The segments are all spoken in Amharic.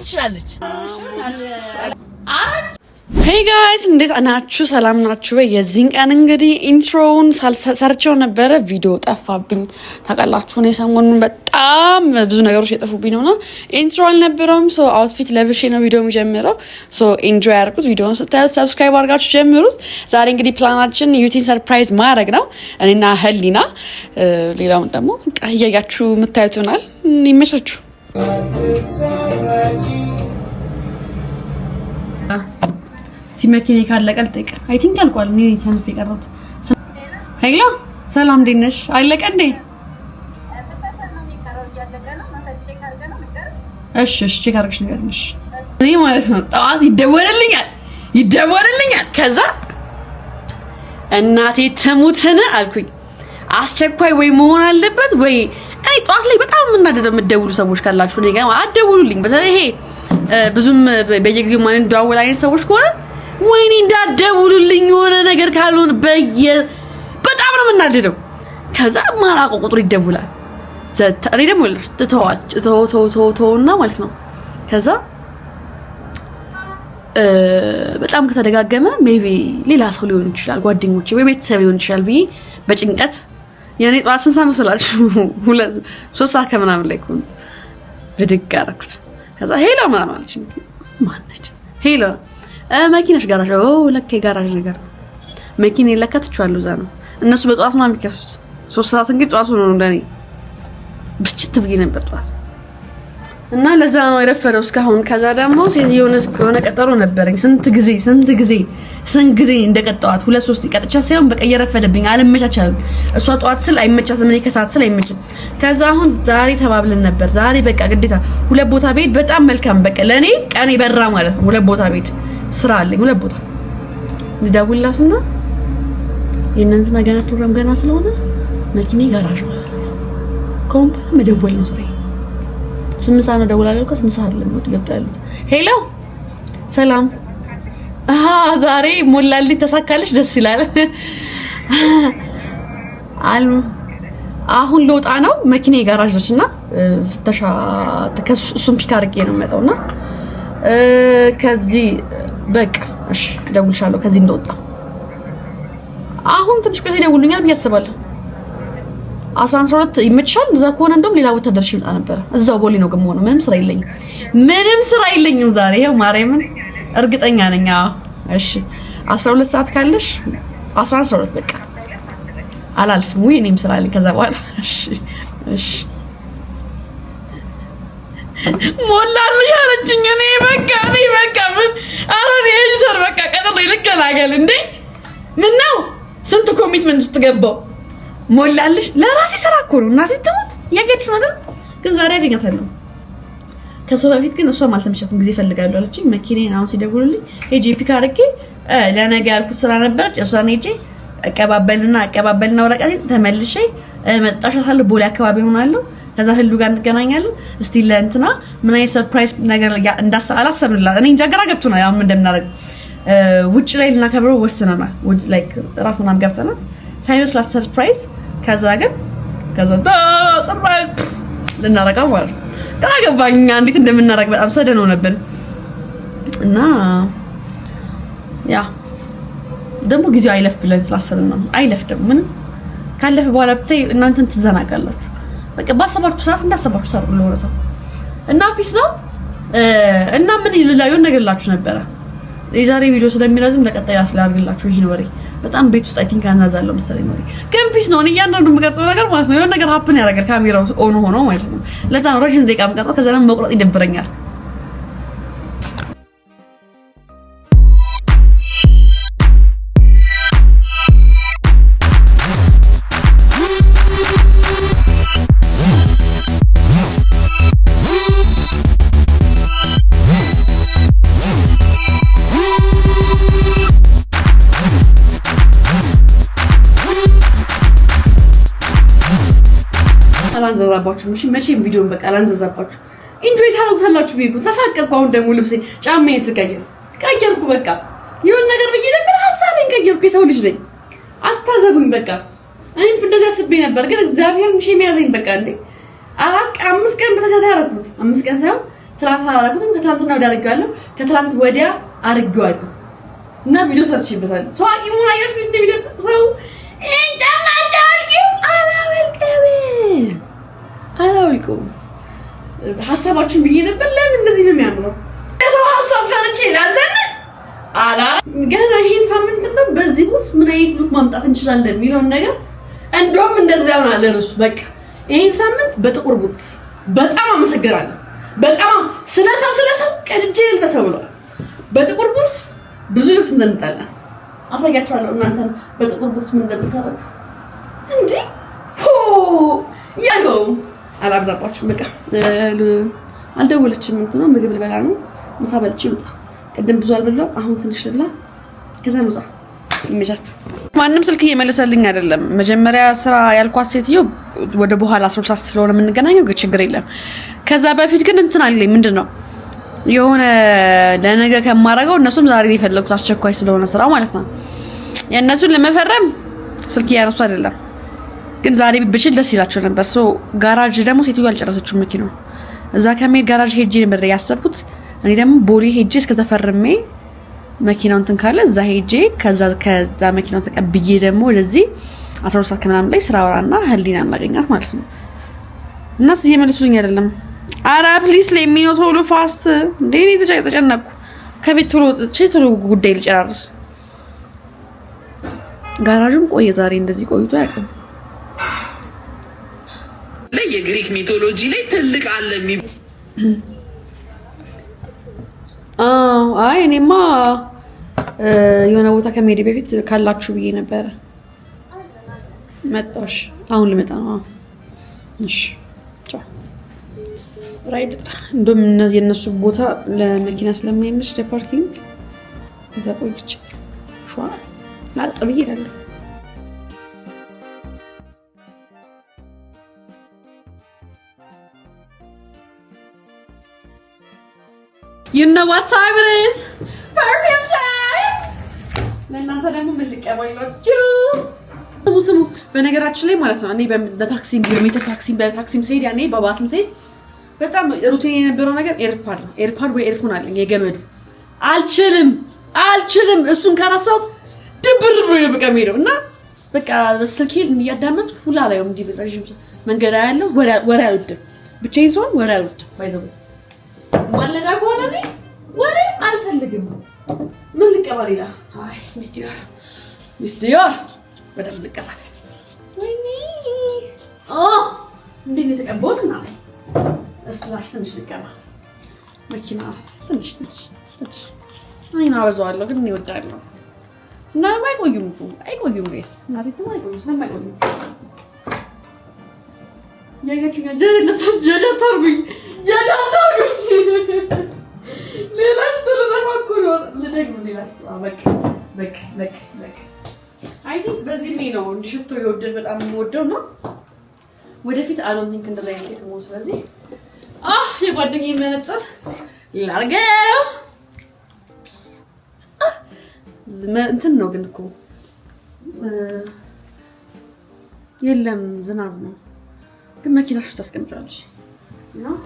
ትችላለች። Hey guys, እንዴት ናችሁ? ሰላም ናችሁ? የዚህን ቀን እንግዲህ ኢንትሮውን ሰርቼው ነበረ፣ ቪዲዮ ጠፋብኝ። ታውቃላችሁ እኔ ሰሞኑን በጣም ብዙ ነገሮች የጠፉብኝ ነውና ኢንትሮ አልነበረም። ሶ አውትፊት ለብሼ ነው ቪዲዮ የሚጀምረው። ሶ ኢንጆይ አድርጉት። ቪዲዮውን ስታዩት ሰብስክራይብ አድርጋችሁ ጀምሩት። ዛሬ እንግዲህ ፕላናችን ዩቲን ሰርፕራይዝ ማድረግ ነው እኔና ህሊና። ሌላውን ደግሞ በቃ እያያችሁ የምታዩት ይሆናል። ይመቻችሁ። መኪኔ ካለቀል ጠይቅ አይ ቲንክ አልቋል። እኔ ሰንፍ የቀረሁት ሄሎ ሰላም እንዴት ነሽ? አለቀ እንዴ? እሺ ቼክ አድርገሽ ንገሪኝ። እኔ ማለት ነው ጠዋት ይደወልልኛል ከዛ እናቴ ትሙትን አልኩኝ። አስቸኳይ ወይ መሆን አለበት ወይ እኔ ጠዋት ላይ በጣም የምትደውሉ ሰዎች ካላችሁ እኔ ጋር አትደውሉልኝ። በተለይ ይሄ ብዙም በየጊዜው ማን እንደዋወል አይነት ሰዎች ከሆነ ወይኔ እንዳደውሉልኝ የሆነ ነገር ካልሆነ በጣም ነው የምናደደው። ከዛ ማራቆ ቁጥር ይደውላል። እኔ ደግሞ ተውና ማለት ነው። ከዛ በጣም ከተደጋገመ ሜቢ ሌላ ሰው ሊሆን ይችላል፣ ጓደኞቼ ወይ ቤተሰብ ሊሆን ይችላል ብዬ በጭንቀት የኔ ጧት ስንት ሰዓት መሰላችሁ? 3 ሰዓት ከምናምን ላይ ቆም ብድግ አደረኩት። ከዛ ሄሎ ምናምን አለችኝ። ማነች? ሄሎ መኪናሽ ጋራዥ ለካ ጋራዥ ነገር መኪና ለካትቻለሁ። እዛ ነው እነሱ በጧት ነው የሚከፍቱት። 3 ሰዓት እንግዲህ ጧት ነው እንደኔ ብቻት ብዬ ነበር ጧት እና ለዛ ነው የረፈደው እስካሁን። ከዛ ደግሞ የሆነ ቀጠሮ ነበረኝ። ስንት ጊዜ እንደቀጣዋት 2-3 ቀጥቻት ሳይሆን በቃ እየረፈደብኝ አልመቻቻልም። እሷ ጧት ስል አይመቻትም፣ እኔ ከሰዓት ስል አይመችም። ከዛ አሁን ዛሬ ተባብለን ነበር። ዛሬ በቃ ግዴታ 2 ቦታ ቤት በጣም መልካም በቃ ለኔ ቀኔ በራ ማለት ነው። 2 ቦታ ቤት ስራ አለኝ 2 ቦታ ልደውልላትና የእናንተና ገና ፕሮግራም ገና ስለሆነ መኪኔ ጋራዥ ማለት ኮምፓኒ መደወል ነው ስራዬ። 8 ሰዓት ነው ደውላለሁ። ከ8 ሰዓት ለሞት ይወጣሉት። ሄሎ ሰላም ዛሬ ሞላልኝ ተሳካለሽ፣ ደስ ይላል። አሁን ልወጣ ነው። መኪኔ ጋራዥ ነችና ፍተሻ እሱን ፒክ አድርጌ ነው የምመጣውና ከዚህ በቃ እሺ ደውልሻለሁ ከዚህ እንደወጣ። አሁን ትንሽ ቆይ ደውልኛል ብዬ አስባለሁ። 11 ይመችሻል? እዛ ከሆነ እንደውም ሌላ ቦታ ደርሼ ልጣ ነበር። እዛው ቦሌ ነው ግን ሆነ ምንም ስራ የለኝም ዛሬ። ይሄው ማርያምን እርግጠኛ ነኝ። እሺ 12 ሰዓት ካለሽ 11 በቃ አላልፍም ወይ እኔም ስራ አለኝ ከዛ በኋላ። እሺ ሞላልሽ አለችኝ። እኔ በቃ ምን አሮን ኤዲተር በቃ ቀጥሎ ይልከላገል እንዴ ምን ነው ስንት ኮሚትመንት ውስጥ ገባው። ሞላልሽ ለራሴ ስራ እኮ ነው እናቴ ትሙት ያገጭ ነው አይደል? ግን ዛሬ አገኛታለሁ። ከሷ በፊት ግን እሷ ማልተመቻትም ጊዜ ፈልጋለሁ አለችኝ። መኪናዬን አሁን ሲደውልልኝ ሄጄ ፒክ አድርጌ ለነገ ያልኩት ስራ ነበረች እሷን ሄጄ አቀባበልና ወረቀቴን ተመልሼ መጣሻታለሁ። ቦሌ አካባቢ ሆናለሁ። ከዛ ህሉ ጋር እንገናኛለን። እስቲ ለእንትና ምን አይነት ሰርፕራይዝ ነገር አላሰብንላት። እኔ እንጃ ግራ ገብቶናል። ያው ምን እንደምናደርግ ውጭ ላይ ልናከብረው ወስነናል። ላይክ ራስ ምናምን ገብተናል ሳይመስላት ሰርፕራይዝ። ከዛ ሰርፕራይዝ ልናረጋው ማለት ነው። ግራ ገባኝ እንዴት እንደምናረግ በጣም ሰደነው ነበር እና ያ ደግሞ ጊዜው አይለፍ ብለን ስላሰብን ነው። አይለፍ ደግሞ ምን ካለፈ በኋላ ብታይ እናንተም ትዘናጋላችሁ። በቃ ባሰባችሁ ሰዓት እንዳሰባችሁ ሰሩ ለወረሰው እና ፒስ ነው እና ምን ይላል ነገር ላችሁ ነበር። የዛሬ ቪዲዮ ስለሚረዝም ለቀጣይ አስላርግላችሁ ይሄን ወሬ በጣም ቤት ውስጥ አይ ቲንክ አናዛለሁ መሰለኝ ወሬ ግን ፒስ ነው። እያንዳንዱ የምቀርጸው ነገር ማለት ነው የሆነ ነገር ሀፕን ያደርጋል ካሜራው ኦን ሆኖ ማለት ነው። ለዛ ነው ረጅም ደቂቃ የምቀርጸው። ከዛ ደግሞ መቁረጥ ይደብረኛል። አላንዘዛባችሁ መቼም ቪዲዮን በቃ አላንዘዛባችሁ። ኢንጆይ ታደርጉታላችሁ ብዬ ተሳቀቅኩ። አሁን ደግሞ ልብሴ ጫማዬን ቀየርኩ። በቃ የሆነ ነገር ብዬ ነበር ሐሳቤን ቀየርኩ። የሰው ልጅ ነኝ አስተዛጉኝ። በቃ እኔም እንደዚህ አስቤ ነበር ግን እግዚአብሔር ምሽ የሚያዘኝ በቃ እንዴ 5 ቀን በተከታታይ አደረኩት። 5 ቀን ሳይሆን ትላንት አላረኩትም ከትላንትና ወዲያ አድርጌዋለሁ ከትላንት ወዲያ አድርጌዋለሁ እና ቪዲዮ ሰርችበታለሁ ታዋቂ ምን አይነት ቪዲዮ ሰው አላውቅም ሐሳባችሁን ብዬ ነበር ለምን እንደዚህ ነው የሚያምረው ሰው ሐሳብ ፈርቼ ላዘነ አላ ገና ይሄን ሳምንት ነው በዚህ ቡት ምን አይነት ሉክ ማምጣት እንችላለን የሚለውን ነገር እንደውም እንደዛው ነው ለርሱ በቃ ይሄን ሳምንት በጥቁር ቡትስ በጣም አመሰግናለሁ በጣም ስለሰው ቀድጄ ልበሰው ነው በጥቁር ቡትስ ብዙ ልብስ እንዘንጣለን አሳያችኋለሁ እናንተም በጥቁር ቡትስ ምን እንደምታረጉ እንዴ ያሎ አላብዛባችሁም በቃ አልደወለችም እንት ነው ምግብ ልበላ ነው ምሳ በልቼ ልውጣ ቀደም ብዙ አልበላው አሁን ትንሽ ልብላ ከዛ ልውጣ ይመቻችሁ ማንም ስልክ እየመለሰልኝ አይደለም መጀመሪያ ስራ ያልኳት ሴትዮ ወደ በኋላ 12 ሰዓት ስለሆነ የምንገናኘው ችግር የለም ከዛ በፊት ግን እንትን አለኝ ምንድነው የሆነ ለነገ ከማረጋው እነሱም ዛሬ ይፈልጉት አስቸኳይ ስለሆነ ስራ ማለት ነው የእነሱን ለመፈረም ስልክ ያነሱ አይደለም ግን ዛሬ ብችል ደስ ይላቸው ነበር ሶ ጋራጅ ደግሞ ሴትዮ አልጨረሰችው መኪናው እዛ ከመሄድ ጋራጅ ሄጄ ነበር ያሰብኩት እኔ ደግሞ ቦሌ ሄጄ እስከዛ ፈርሜ መኪናውን እንትን ካለ እዛ ሄጄ ከዛ መኪናውን ተቀብዬ ደግሞ ወደዚህ 12 ሰዓት ከምናምን ላይ ስራ ወራና ህሊና እናገኛት ማለት ነው እናስ እየመለሱልኝ አይደለም አራ ፕሊስ ለሚኖ ቶሎ ፋስት እንዴ እኔ ተጨነቅኩ ከቤት ቶሎ ጉዳይ ልጨራርስ ጋራጁም ቆየ ዛሬ እንደዚህ ቆይቶ ያቀም የግሪክ ሚቶሎጂ ላይ ትልቅ አለ አይ እኔማ የሆነ ቦታ ከመሄድ በፊት ካላችሁ ብዬ ነበር መጣሽ አሁን ልመጣ ነው እሺ ቻው ራይድ እንደም የነሱ ቦታ ለመኪና ስለማይመች ለፓርኪንግ እዛ ቆይቼ ሹአ ላጥ ብዬ እላለሁ You know what time it is? Perfume time! ለእናንተ ደግሞ ምን ልቀበላችሁ? ስሙ በነገራችን ላይ ማለት ነው እኔ በታክሲ ኪሎሜትር በታክሲም ስሄድ ያኔ በባስም ስሄድ በጣም ሩቲን የነበረው ነገር ኤርፓድ ወይ ኤርፎን አለኝ የገመዱ አልችልም እሱን ካራሳው ድብር ብሎ ነው በቃ የሚሄደው እና በቃ ስልኬን እያዳመጥ ሁላ ላይ እንዲ በረጅም መንገድ ያለው ወሬ አልወድም ብቻዬን ስሆን ወሬ አልወድም ባይዘው ወለዳ ከሆነ ወሬ አልፈልግም ምን ልቀበል ይላል አይ ሚስቲዮር በደም ልቀባት ወይኔ እንዴት ነው የተቀበውትና እስላሽ ትንሽ ልቀባ መኪና ትንሽ አይና አበዛዋለሁ ግን ይወዳለሁ እና አይቆዩም ጋይስ እናቴ አይቆዩም ስለማይቆዩ ያገቹኛ ጀጀታርጉኝ ሌላሽ ተለማኩሎ ለደግሞ ሌላሽ በቃ አይ ቲንክ በዚህ ነው እንዲሽቶ ይወደድ በጣም የምወደው ነው ወደፊት አዶንት ቲንክ እንደዛ አይነት ሴት ነው ስለዚህ የጓደኛዬ መነጽር ላርገው እንትን ነው ግን እኮ የለም ዝናብ ነው ግን መኪናሽ ውስጥ አስቀምጫለሽ ነው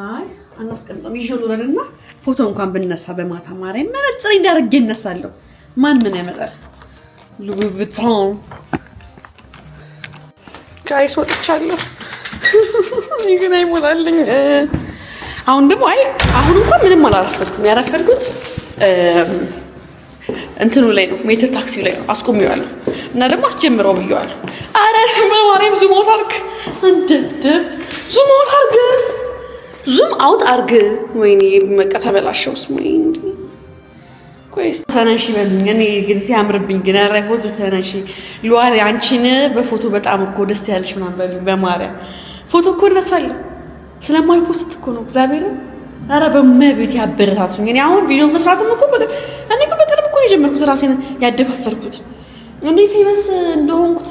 አይ አናስቀምጠም ይጆሉልና ፎቶ እንኳን ብነሳ በማታ ማርያም መነጽር እንዳርገ እነሳለሁ ማን ምን ያመጣል ሉዊ ቪቶን ጋይስ ወጥቻለሁ ይገና ይሞላልኝ አሁን ደግሞ አሁን እንኳን ምንም አላረፈድኩም ያረፈድኩት እንትኑ ላይ ነው ሜትር ታክሲው ላይ ነው አስቆሚዋለሁ እና ደግሞ አስጀምረው ብየዋለሁ አረ በማርያም ዙም አውት አርግ ወይኔ መቀ ተበላሽው ስሙኝ ቆይስ ተነሺ በልኝ እኔ ግን ሲያምርብኝ ግን አረፎቱ ተነሺ ሉዋል አንቺን በፎቶ በጣም እኮ ደስ ያለሽ ምናምን በልኝ በማርያም ፎቶ እኮ እነሳለሁ ስለማልፖስት እኮ ነው እግዚአብሔር አረ በመቤት ያበረታቱኝ እኔ አሁን ቪዲዮ መስራትም እኮ እኔ እኮ በቅርብ እኮ የጀመርኩት ራሴን ያደፋፈርኩት እኔ ፌመስ እንደሆንኩት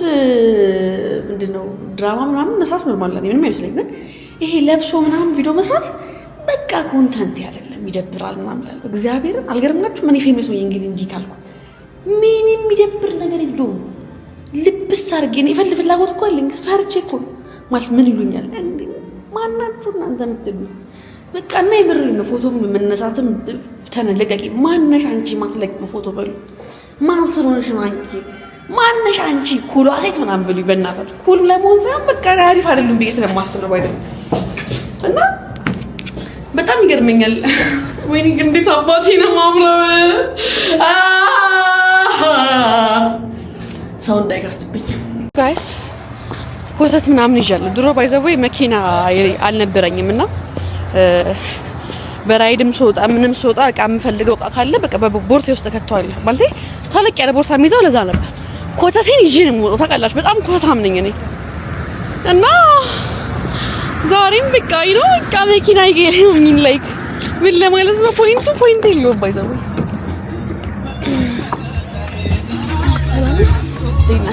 ምንድነው ድራማ ምናምን መስራት ኖርማል ነው ምንም አይመስለኝም ግን ይሄ ለብሶ ምናምን ቪዲዮ መስራት በቃ ኮንተንት አይደለም ይደብራል ምናምን አለ እግዚአብሔር አልገርምናችሁ ምን ፌመስ ነው እንጂ ካልኩ ምንም ይደብር ነገር የለውም ልብስ አድርጌ ነው ፍላጎት እኮ አለኝ ፈርቼ እኮ ማለት ምን ይሉኛል ማናችሁ እናንተ የምትሉ በቃ እና ይብር ነው ፎቶ መነሳትም ተነለቀቂ ማነሽ አንቺ ማትለቅ ፎቶ በሉ ማን ስለሆነሽ ነው አንቺ ማነሽ አንቺ ኩሉ አሴት ምናምን ብሉ በእናታችሁ ኩሉ ለመሆን ሳይሆን በቃ አሪፍ አይደሉም ብዬ ስለማስብ ነው አይደል እና በጣም ይገርመኛል ወይኔ እንዴት አባቴ ነው ማምረው ሰው እንዳይከፍትብኝ ጋይስ ኮተት ምናምን ይዣለሁ ድሮ ባይዘው መኪና አልነበረኝም እና በራይድም ሶጣ ምንም ሶጣ እቃ የምፈልገው እቃ ካለ በቃ በቦርሴ ውስጥ ከተዋለ ማለት ታለቅ ያለ ቦርሳ የሚይዘው ለዛ ነበር ኮተቴን ይዤ ነው የምወጣው ታውቃላችሁ በጣም ኮታም ነኝ እኔ እና ዛሬም በቃ ይኖ በቃ መኪና ይገኛል ምን ላይክ ምን ለማለት ነው ፖይንት የለውም ባይዘው ሰላም ዲና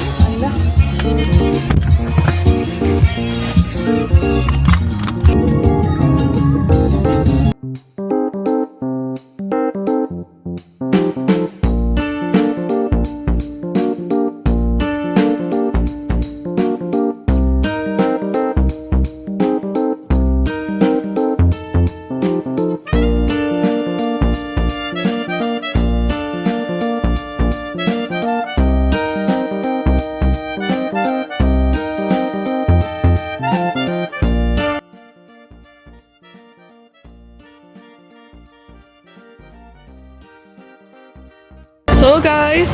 So guys,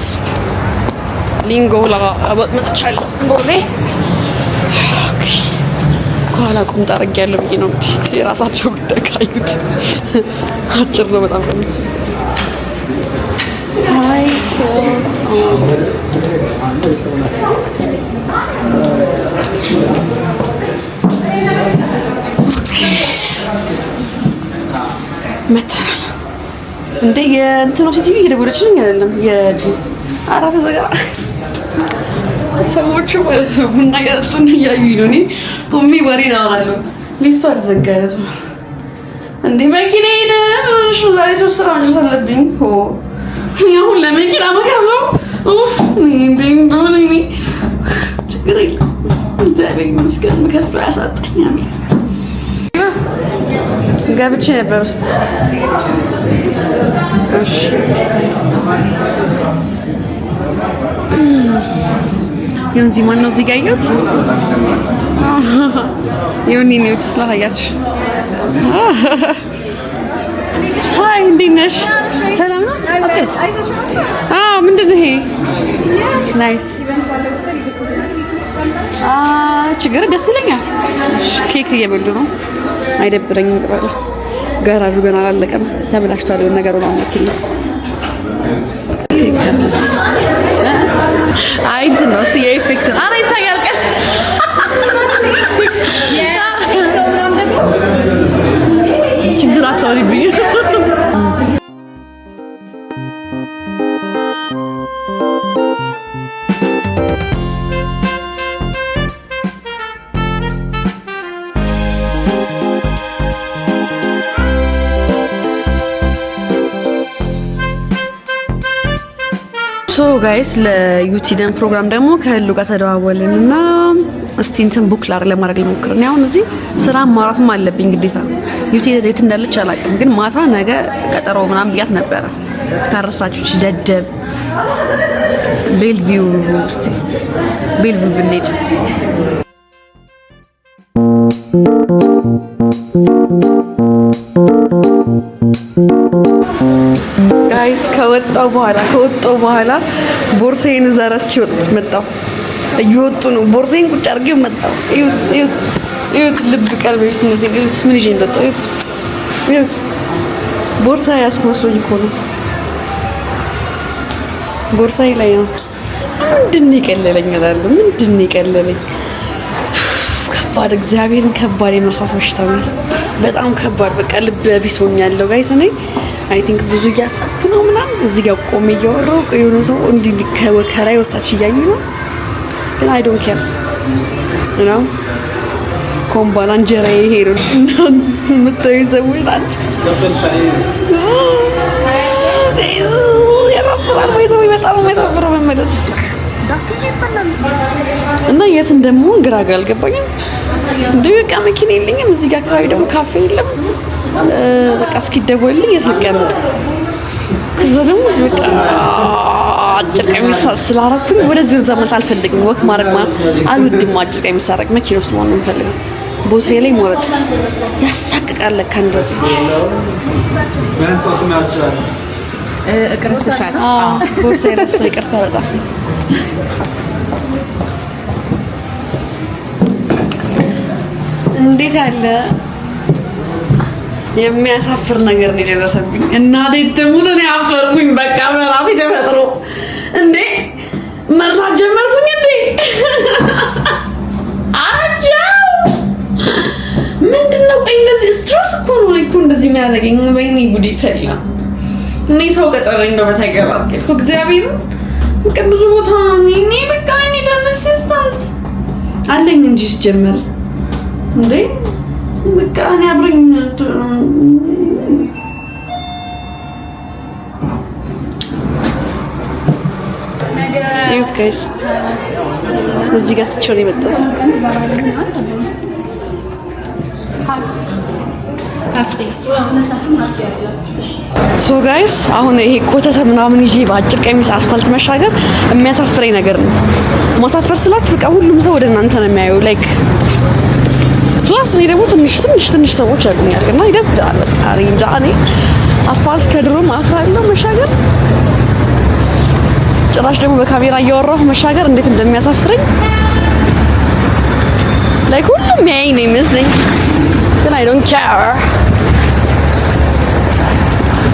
ሊንጎ ለአወጥ መጥቻለሁ ቦሌ ከኋላ ቁምጣ አድርጌያለሁ ብዬ ነው እንግዲህ የራሳቸው ጉዳይ ካዩት አጭር ነው በጣም ነው ሃይ መተናል እንደ የእንትኖ ሲቲቪ እየደወለችልኝ አይደለም የአራት ዘጋ ሰዎቹ ቡና ያሱን እያዩኝ ነው እኔ ቆሜ ወሬ አወራለሁ ሊፍቱ አልዘጋለትም እንዴ መኪና ሄደ እሺ ዛሬ ሶስት ስራ መጨረስ አለብኝ ሆ አሁን ለመኪና መከፍለው ኡፍ እንደምን ችግር የለም እግዚአብሔር ይመስገን መከፍለው ያሳጣኛል ገብቼ ነበር ውስጥ እሺ ዮንዚ ማን ነው እዚህ ጋር ያዩት ዮኒ ነው ስለታያች ሃይ እንዴት ነሽ ሰላም ነው ምንድን ነው ይሄ ናይስ ችግር ደስ ይለኛል ኬክ እየበሉ ነው አይደብረኝም ይባላል ጋራጁ ገና አላለቀም ተብላሽቷል የሆነ ነገር ነው አመክኝ አይ እንትን ነው እሱ የኢፌክት ነው አረ ይታያል ቀን ችግር አታውሪብኝ ሶ ጋይስ ለዩቲደን ፕሮግራም ደግሞ ከህሉ ጋር ተደዋወልንና እስቲ እንትን ቡክ ለማድረግ ልሞክር ነው አሁን እዚህ ስራ ማራትም አለብኝ ግዴታ ዩቲደን የት እንዳለች አላውቅም ግን ማታ ነገ ቀጠሮ ምናምን ብያት ነበረ ካረሳችሁ ደደብ ቤልቪው እስቲ ቤልቪው ብንሄድ ጋይስ ከወጣው በኋላ ቦርሴን ዘራስቼ መጣሁ እየወጡ ነው ቦርሴን ቁጭ አድርጌው መጣሁ እዩት ልብ ቀልቤ ስነዚህ ምን ይዤ እንደወጣሁ እዩት ቦርሳ ያዝኩ መስሎኝ እኮ ነው ቦርሳዬ ላይ ነው ምንድን ነው የቀለለኝ እላለሁ ምንድን ነው የቀለለኝ ከባድ እግዚአብሔርን ከባድ የመርሳት በሽታ ነው በጣም ከባድ በቃ ልብ ቢስ ሆኛለሁ ጋይስ እኔ አይ ቲንክ ብዙ እያሰብኩ ነው ምናምን እዚህ ጋር ቆሜ እያወራሁ የሆነ ሰው እንዲህ ከላይ ወጣች እያዩ ነው ግን አይ ዶንት ኬር you know ኮምባላ እንጀራዬ ሄዶ የምታዩ ሰዎች ናቸው ያሳፍራል ወይ ሰው በጣም የሚያሳፍረው መመለስ እና የት እንደምሆን ግራ አልገባኝም። እንደው በቃ መኪና የለኝም። እዚህ ጋር አካባቢ ደግሞ ካፌ የለም። በቃ እስኪደወልልኝ የት ልቀመጥ? ከዛ ደግሞ በቃ አጭር ቀሚስ ስላደረኩኝ ወደዚህ ወደ ዘመን አልፈልግም። ወክ ማድረግ ማለት አልወድም። አጭር ቀሚስ ሳደርግ መኪና ውስጥ መሆን ነው የምፈልገው። ቦታዬ ላይ መውረድ ያሳቅቃል። ለካ እንደዚህ እቅርስሻል። ቦታዬ ላይ ሰው ይቅርታ በጣም እንዴት ያለ የሚያሳፍር ነገር ነው የደረሰብኝ። እናቴ ትሙት እኔ አፈርኩኝ። በቃ በራሴ ተፈጥሮ እንዴ መርሳት ጀመርኩኝ እንዴ አጃው ምንድነው? ቆይ እንደዚህ ስትረስ እኮ ነው እኮ እንደዚህ የሚያደርገኝ። ወይኔ ጉዴ ፈላ። እኔ ሰው ቀጠረኝ ነው በተገባከልኩ እግዚአብሔር በቃ ብዙ ቦታ እኔ በቃ እኔ ለአሲስታንት አለኝ እንጂ ሲጀመር እንዴ በቃ እኔ አብረኝ እዩት ጋይስ፣ እዚህ ጋር ትቼው ነው የመጣሁት። ሶ ጋይስ አሁን ይሄ ኮተተ ምናምን ይዤ በአጭር ቀሚስ አስፋልት መሻገር የሚያሳፍረኝ ነገር ነው። ማሳፈር ስላችሁ በቃ ሁሉም ሰው ወደ እናንተ ነው የሚያየው። ላይክ ፕላስ እኔ ደግሞ ትንሽ ሰዎች ያውቁኛል እና ይደብራል። በቃ እንጃ እኔ አስፋልት ከድሮም አፍራለሁ መሻገር። ጭራሽ ደግሞ በካሜራ እያወራሁ መሻገር እንዴት እንደሚያሳፍረኝ ላይክ ሁሉም ያይ ነው የሚመስለኝ። ግን I don't care.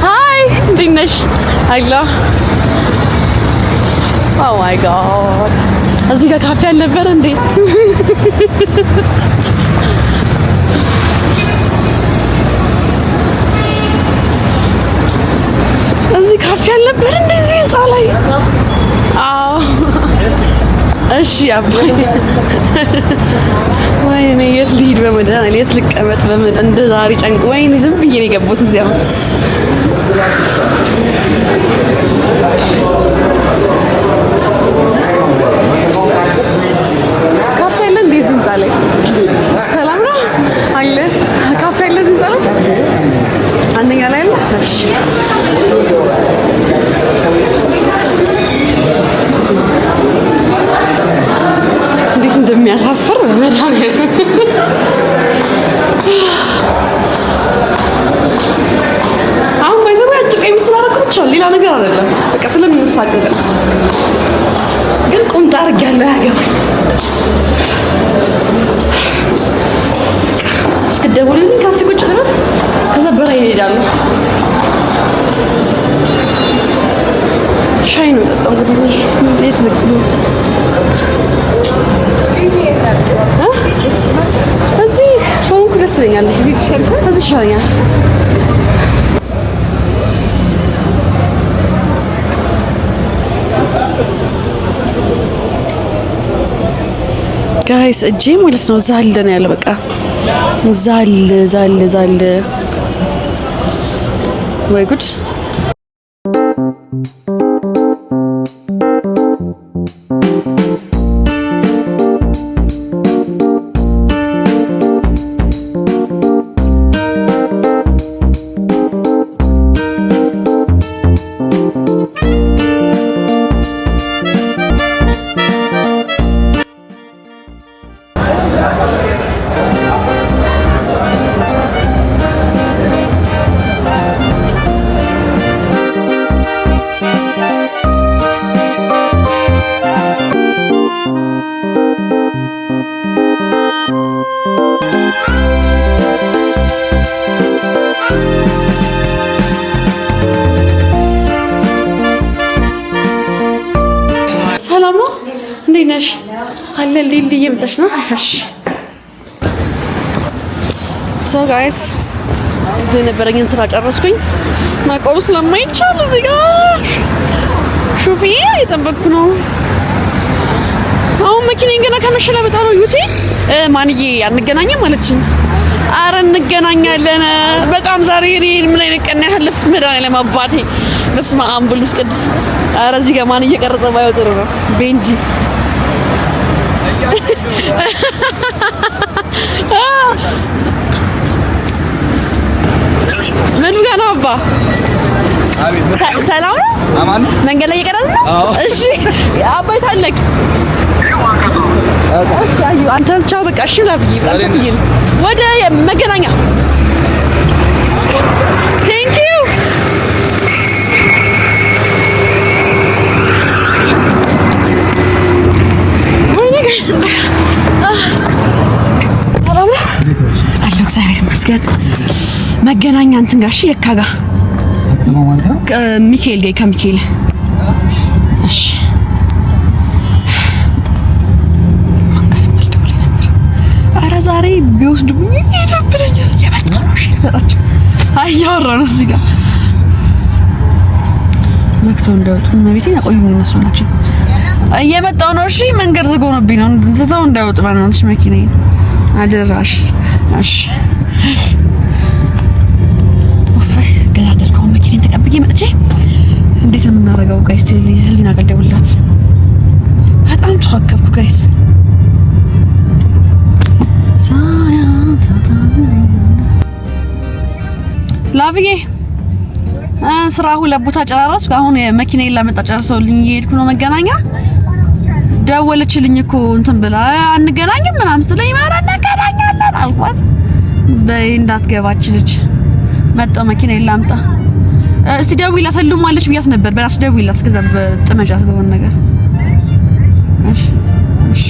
Hi, እንዴት ነሽ? አይላ Oh my god. እዚህ ጋር ካፌ አልነበረ እንዴ? እዚህ ካፌ አልነበረ እንደዚህ ህንጻ ላይ? አዎ እሺ አባይ ወይኔ የት ልሂድ በመድኃኒዓለም የት ልቀመጥ በመድኃኒዓለም እንደ ዛሬ ጨንቅ ወይኔ ዝም ብዬ ነው የገባሁት እዚያው ካፌ አለ እንዴ ህንጻ ላይ ሰላም ነው አለ ካፌ አለ ህንጻ ላይ አንደኛ ላይ አለ እሺ እንዴት እንደሚያሳፍር በጣም አሁን ባይዘው አጭር ቀሚስ ስላደረኩ ብቻ ሌላ ነገር አይደለም። በቃ ስለምንሳቀቅ ግን ቁምጣ አድርጌያለሁ ያገባኝ እስክደውልልኝ ካፌ ቁጭ ብለን ከዛ በላይ እሄዳለሁ። ሻይ ነው የጠጣው እንግዲህ እንዴት ልግሉ እዚህ ሆንኩ ደስ ይለኛል። እዚህ ይሻለኛል። ጋይስ እጄ ማለት ነው ዛል ነው ያለው። በቃ ዛል ወይ ጉድ አለ ሊሊ እየመጣች ነው። እሺ ሶ ጋይስ የነበረኝን ስራ ጨረስኩኝ። ማቆም ስለማይቻል እዚህ ጋር ሹፊ እየጠበቅኩ ነው። አሁን መኪናዬን ገና ከመሸለበጣ ነው ዩቲ ማንዬ አንገናኝም አለችኝ። አረ እንገናኛለን። በጣም ዛሬ ምን አይነት ቀን ያለፍኩት መድኃኒዓለም አባቴ በስመ አብ ቅዱስ። አረ እዚህ ጋር ማን እየቀረጸ ባየው ጥሩ ነው ቤንጂ ምን ጋር ነው አባ? ሰላም ነው? አማን መንገድ ላይ እየቀረጽ ነው? እሺ አባይ ታለክ እሺ አዩ አንተ ቻው በቃ እሺ ላብይ በጣም ትይኝ ወደ መገናኛ ቴንክ ዩ ወይኔ ጋይስ ሰላም ነው አሎ እግዚአብሔር ይመስገን መገናኛ እንትን ጋር እሺ የካ ጋር ሚካኤል ጋር ከሚካኤል እሺ ዛሬ ቢወስዱኝ ይደብረኛል የመጣው ነው እሺ በጣቸው አያወራ ነው እዚህ ጋር ዘግተው እንዳይወጡ መቤቴን ያቆዩኝ እነሱ ናቸው እየመጣው ነው እሺ መንገድ ዝግ ሆኖብኝ ነው ዘግተው እንዳይወጡ ባናንሽ መኪናዬ አደራሽ እሺ ወፋይ ገዳደልከው መኪናዬን ተቀብዬ መጥቼ እንዴት ነው የምናደርገው ጋይስ ህሊና ቀልደውላት በጣም ተዋከብኩ ጋይስ ላቪዬ ስራ ሁለት ቦታ ጨራረስኩ አሁን መኪናዬን ላመጣ ጨርሰውልኝ እየሄድኩ ነው መገናኛ ደወለችልኝ እኮ እንትን ብላ አንገናኝም ምናምን ስትለኝ ማራ እንገናኛለን አልኳት በይ እንዳትገባች ልጅ መጣው መኪናዬን ላምጣ እስቲ ደውይላት ሁሉም አለች ብያት ነበር በራስ ደውይላት ከዛ በጥመጃት በሆነ ነገር እሺ እሺ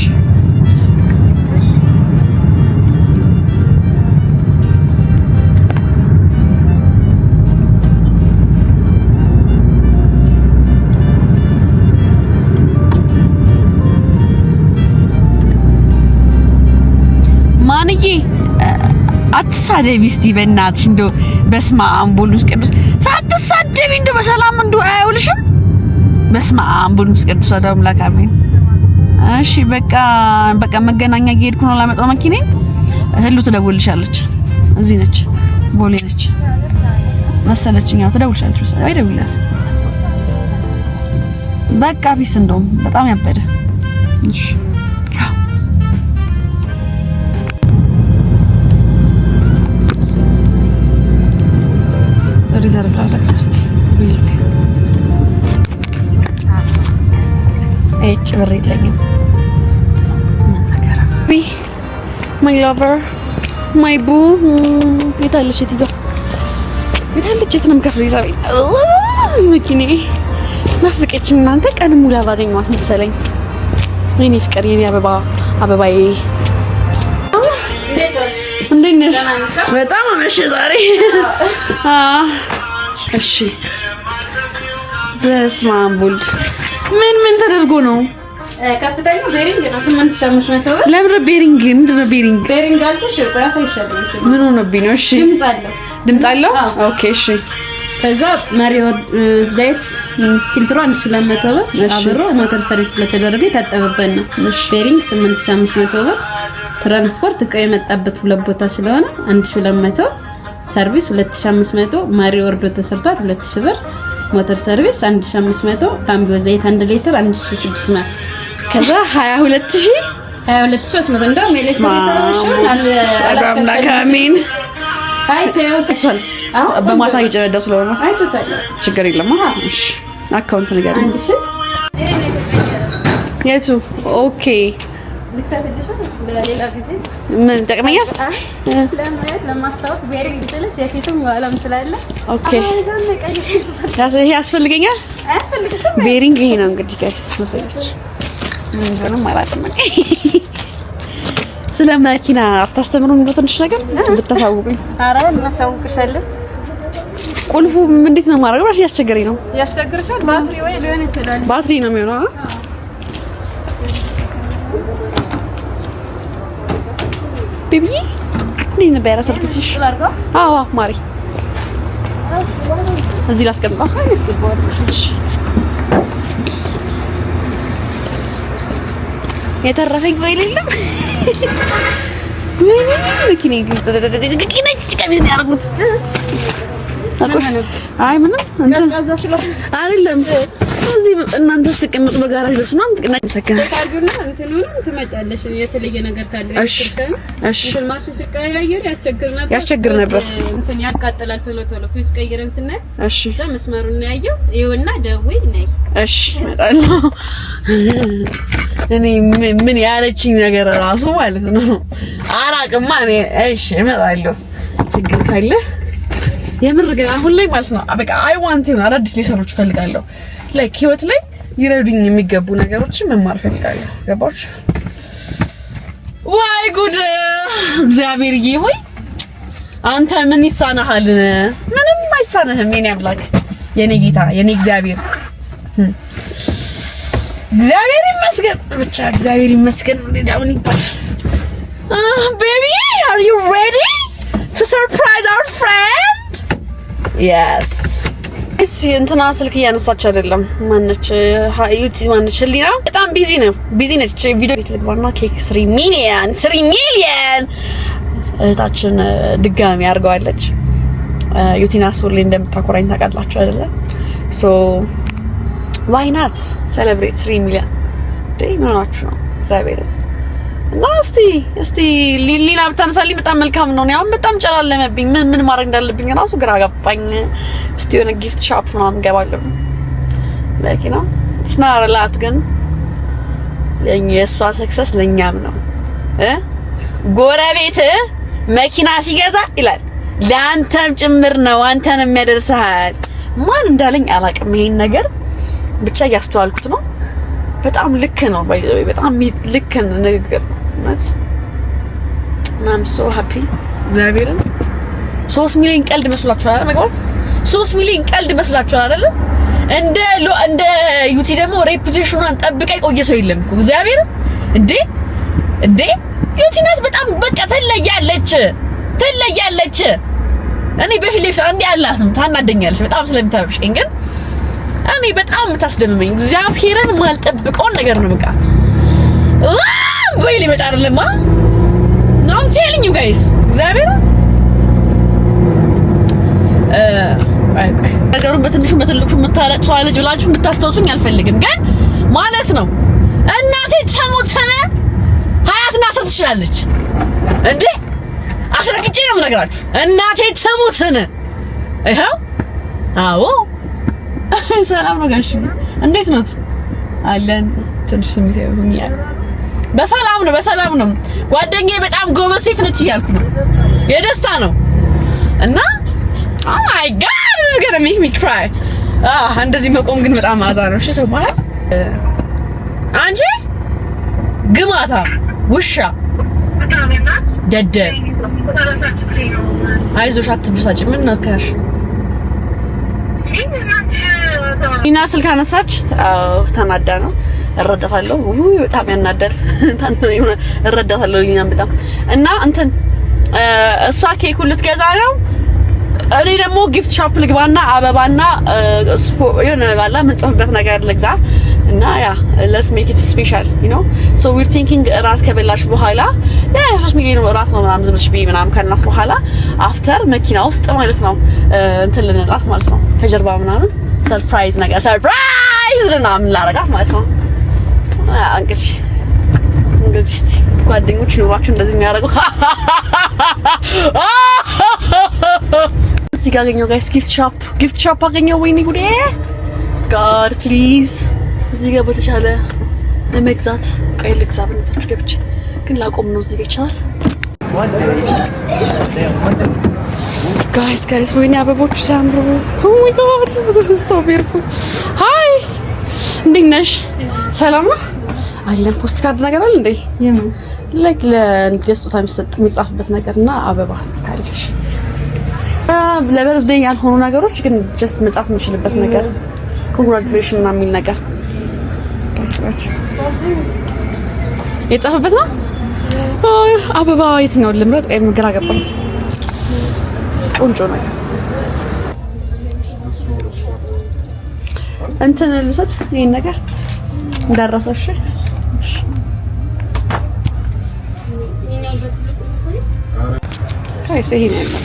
ማንዬ አትሳደቢ እስቲ በእናትሽ እንደው በስመ አብ ወወልድ ቅዱስ ሳትሳደቢ እንደው በሰላም እንደው አይውልሽም በስመ አብ ወወልድ ቅዱስ አምላክ አሜን እሺ በቃ መገናኛ እየሄድኩ ነው ላመጣው መኪናዬ ህሉ ትደውልልሻለች እዚህ ነች ቦሌ ነች መሰለችኝ ያው ትደውልልሻለች አይደውልላት በቃ ቢስ እንደውም በጣም ያበደ እሺ ሪዘርቭ ላደርግ እስቲ እጭ ብር የለኝም ማይ ሎቨር ማይ ቡ የታለች የትኛው የታለች የት ነው የምከፍለው ይዛቤ መኪናዬ ናፍቀችኝ እናንተ ቀን ሙሉ ባገኘኋት መሰለኝ የኔ ፍቅር የኔ አበባዬ እንዴት ነሽ? በጣም አመሸ ዛሬ እሺ በስመ አብ ወልድ ምን ተደርጎ ነው ከፍተኛ ቤሪንግ ነው 8500 ብር ለምን ቤሪንግ ምንድነው ቤሪንግ አልኩሽ ቆያሳ ይሻላል ምን ሆነብኝ ነው እሺ ድምጽ አለው ኦኬ እሺ ከዛ ማሪዮ ዘይት ፊልትሩ 1200 ብር አብሮ ሞተር ሰርቪስ ስለተደረገ የታጠበበት ነው ቤሪንግ 8500 ብር ትራንስፖርት እቃ የመጣበት ሁለት ቦታ ስለሆነ 1200 ሰርቪስ 2500 ማሪዮ ወርዶ ተሰርቷል 2000 ብር ሞተር ሰርቪስ 1500 ካምቢዮ ዘይት 1 ሊትር 1600 ከዛ 22000 እንደውም ኤሌክትሪክ አላካሚን አይተውሰል በማታ እየጨረደው ስለሆነ ችግር የለም እሺ አካውንት ነገር 1000 የቱ ኦኬ ለሌላ ጊዜ ምን ጠቅመኛል ለማስታወስ ቤሪንግ ስለሽ የፊቱም ዋላም ስላለ ኦኬ ይሄ ያስፈልገኛል ቤሪንግ ይሄ ነው እንግዲህ ጋይስ መሰለች ምንም አላውቅም ስለ መኪና አታስተምሩን ነው ትንሽ ነገር ብታሳውቁኝ ኧረ እናሳውቅሻለን ቁልፉ እንዴት ነው ማድረግ ብቻ ያስቸገረኝ ነው ያስቸግርሻል ባትሪ ወይ ሊሆን ይችላል ባትሪ ነው የሚሆነው ቤቢ እንዴት ነበር ያሰልኩሽ አዎ ማሪ እዚህ ላስቀምጣው የተረፈኝ ፋይል የለም ወይኔ መኪኔ ነጭ ቀሚስ ነው ያደረጉት አይ ምንም እንትን አይደለም እዚህ እዚህ እናንተ ስትቀመጡ በጋራጅ ልብስ ነው የምትቀመጡ። ሰከነ ታርጉና እንትኑን ትመጫለሽ የተለየ ነገር ካለ ይሽርሻል። እሺ ማርሽ ሲቀያየር ያስቸግር ነበር እንትን ያቃጥላል ቶሎ ፊውስ ቀይረን ስናይ እሺ እዛ መስመሩን ያየው ይኸውና ደውይ ነይ እሺ እመጣለሁ። እኔ ምን ያለችኝ ነገር ራሱ ማለት ነው አላቅማ እኔ እሺ እመጣለሁ። ችግር ካለ የምር ግን አሁን ላይ ማለት ነው በቃ አይ ዋንት ዩ አዳዲስ ሊሰሮች ፈልጋለሁ። ላይክ ህይወት ላይ ይረዱኝ የሚገቡ ነገሮችን መማር ፈልጋለሁ። ገባችሁ? ዋይ ጉድ እግዚአብሔርዬ ሆይ አንተ ምን ይሳናሃል? ምንም አይሳናህም የኔ አምላክ የኔ ጌታ የኔ እግዚአብሔር ይመስገን ብቻ እግዚአብሔር ይመስገን። ዳውን ይባላል። baby are you ready to surprise our friend? yes እሺ እንትና ስልክ እያነሳች አይደለም። ማነች ዩቲ ማነች ሊና በጣም ቢዚ ነች። ቪዲዮ ቤት ልግባና ኬክ 3 ሚሊዮን እህታችን ድጋሚ አድርገዋለች። ዩቲናስ ሁሌ እንደምታኮራኝ ታውቃላችሁ አይደለ? ሶ why not celebrate 3 ሚሊዮን ዴይ ምን ናችሁ ነው እግዚአብሔር እና እስቲ ሊና ብታነሳልኝ በጣም መልካም ነው። ያው በጣም ጨላለመብኝ ምን ማድረግ እንዳለብኝ ራሱ ግራ ገባኝ። እስቲ የሆነ ጊፍት ሾፕ ምናምን ገባለሁ ላይክ ነው ስናረላት ግን የእሷ ሰክሰስ ለኛም ነው። ጎረቤት መኪና ሲገዛ ይላል ለአንተም ጭምር ነው አንተንም ያደርሳል። ማን እንዳለኝ አላውቅም። ይሄን ነገር ብቻ ያስተዋልኩት ነው። በጣም ልክ ነው በጣም ልክ ንግግር ማለት እና I'm so happy እግዚአብሔርን 3 ሚሊዮን ቀልድ መስሏችኋል አይደል? መግባት 3 ሚሊዮን ቀልድ መስሏችኋል አይደል? እንደ ዩቲ ደግሞ ሬፑቴሽኑን ጠብቃ የቆየ ሰው የለም እኮ እግዚአብሔር እንዴ ዩቲናስ በጣም በቃ ትለያለች። እኔ በፊት ለፊት አንዴ አላትም ታናደኛለች በጣም ስለምታብሽኝ ግን እኔ በጣም ታስደምመኝ እግዚአብሔርን ማልጠብቀው ነገር ነው። በቃ ወይ ሊመጣ አይደለማ ነው I'm telling you guys እግዚአብሔር ነገሩን በትንሹ በትልቁ የምታለቅሰው ልጅ ብላችሁ እንድታስተውሱኝ አልፈልግም። ግን ማለት ነው እናቴ ተሞት ሀያትና ሰው ትችላለች እንዴ አስረግጬ ነው የምነግራችሁ። እናቴ ተሞት ይኸው አዎ ሰላም ነው ጋሽ እንዴት ነው አለን? ትንሽ ስሜት ይሁንኛል። በሰላም ነው ጓደኛዬ በጣም ጎበዝ ሴት ነች እያልኩ ነው። የደስታ ነው እና oh my god this is gonna make me cry። እንደዚህ መቆም ግን በጣም አዛ ነው። እሺ ሰው ማለት አንቺ ግማታ ውሻ ደደብ አይዞሽ አትብሳጭ። ምን ነካሽ? ሊና ስልክ አነሳች። ተናዳ ነው እረዳታለሁ። በጣም ያናደር እረዳታለሁ ሊናም በጣም እና እንትን እሷ ኬክ ልትገዛ ነው። እኔ ደግሞ ጊፍት ሾፕ ልግባና አበባና የሆነ ባላ ምንጽፍበት ነገር ልግዛ እና ያ let's make it special you know so we're thinking ራስ ከበላሽ በኋላ 3 ሚሊዮን ራስ ነው ምናምን ዝምብልሽ ቢ ምናምን ከናት በኋላ አፍተር መኪና ውስጥ ማለት ነው እንትን ልንላት ማለት ነው ከጀርባ ምናምን ሰርፕራይዝ ነገር ሰርፕራይዝ ምናምን ላረጋት ማለት ነው። እንግዲህ ጓደኞች ኑሯችሁ እንደዚህ የሚያደርጉ እዚህ ጋር አገኘሁ ጋይስ ጊፍት ሾፕ አገኘሁ። ወይኔ ጉዴ ጋድ ፕሊዝ እዚህ ጋር በተቻለ ለመግዛት ቆይ ልግዛ ብንታችሁ ገብቼ ግን ላቆም ነው። እዚህ ጋር ይቻላል ጋይስ ወይኔ አበቦቹ ሲያምሩ ኦ ማይ ጋድ this is so beautiful ሃይ እንዴት ነሽ? ሰላም ነው አለን። ፖስት ካርድ ነገር አለ እንዴ? ላይክ ለስጦታ የሚጻፍበት ነገርና አበባ አስተካክልሽ ለበርዝዴይ ያልሆኑ ነገሮች ግን ጀስት መጻፍ የምችልበት ነገር ኮንግራቹሌሽን እና የሚል ነገር የጻፈበት ነው። አበባ የትኛውን ልምረጥ? ግራ ገባኝ። ቆንጆ ነገር እንትን ልሰጥ ይሄን ነገር እንዳራሳሽ ካይስ ይሄን ነገር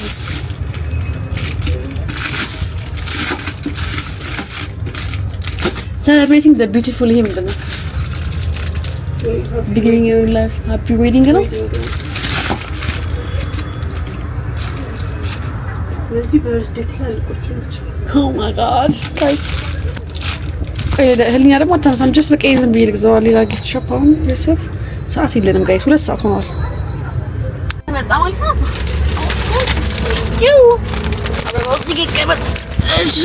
celebrating the beautiful ይሄ ምንድን ነው? beginning your life happy wedding ነው። ለዚህ በርዝዴት ትላልቆቹ ናቸው። oh my god guys ህልኛ ደግሞ አታነሳም። ጀስት በቃ ዝም ብዬ ልግዛው ሌላ ጊፍት ሾፕ አሁን reset ሰዓት የለንም ጋይስ 2 ሰዓት ሆኗል። በጣም አልፋም ይው አበባው ሲገቀበል እሺ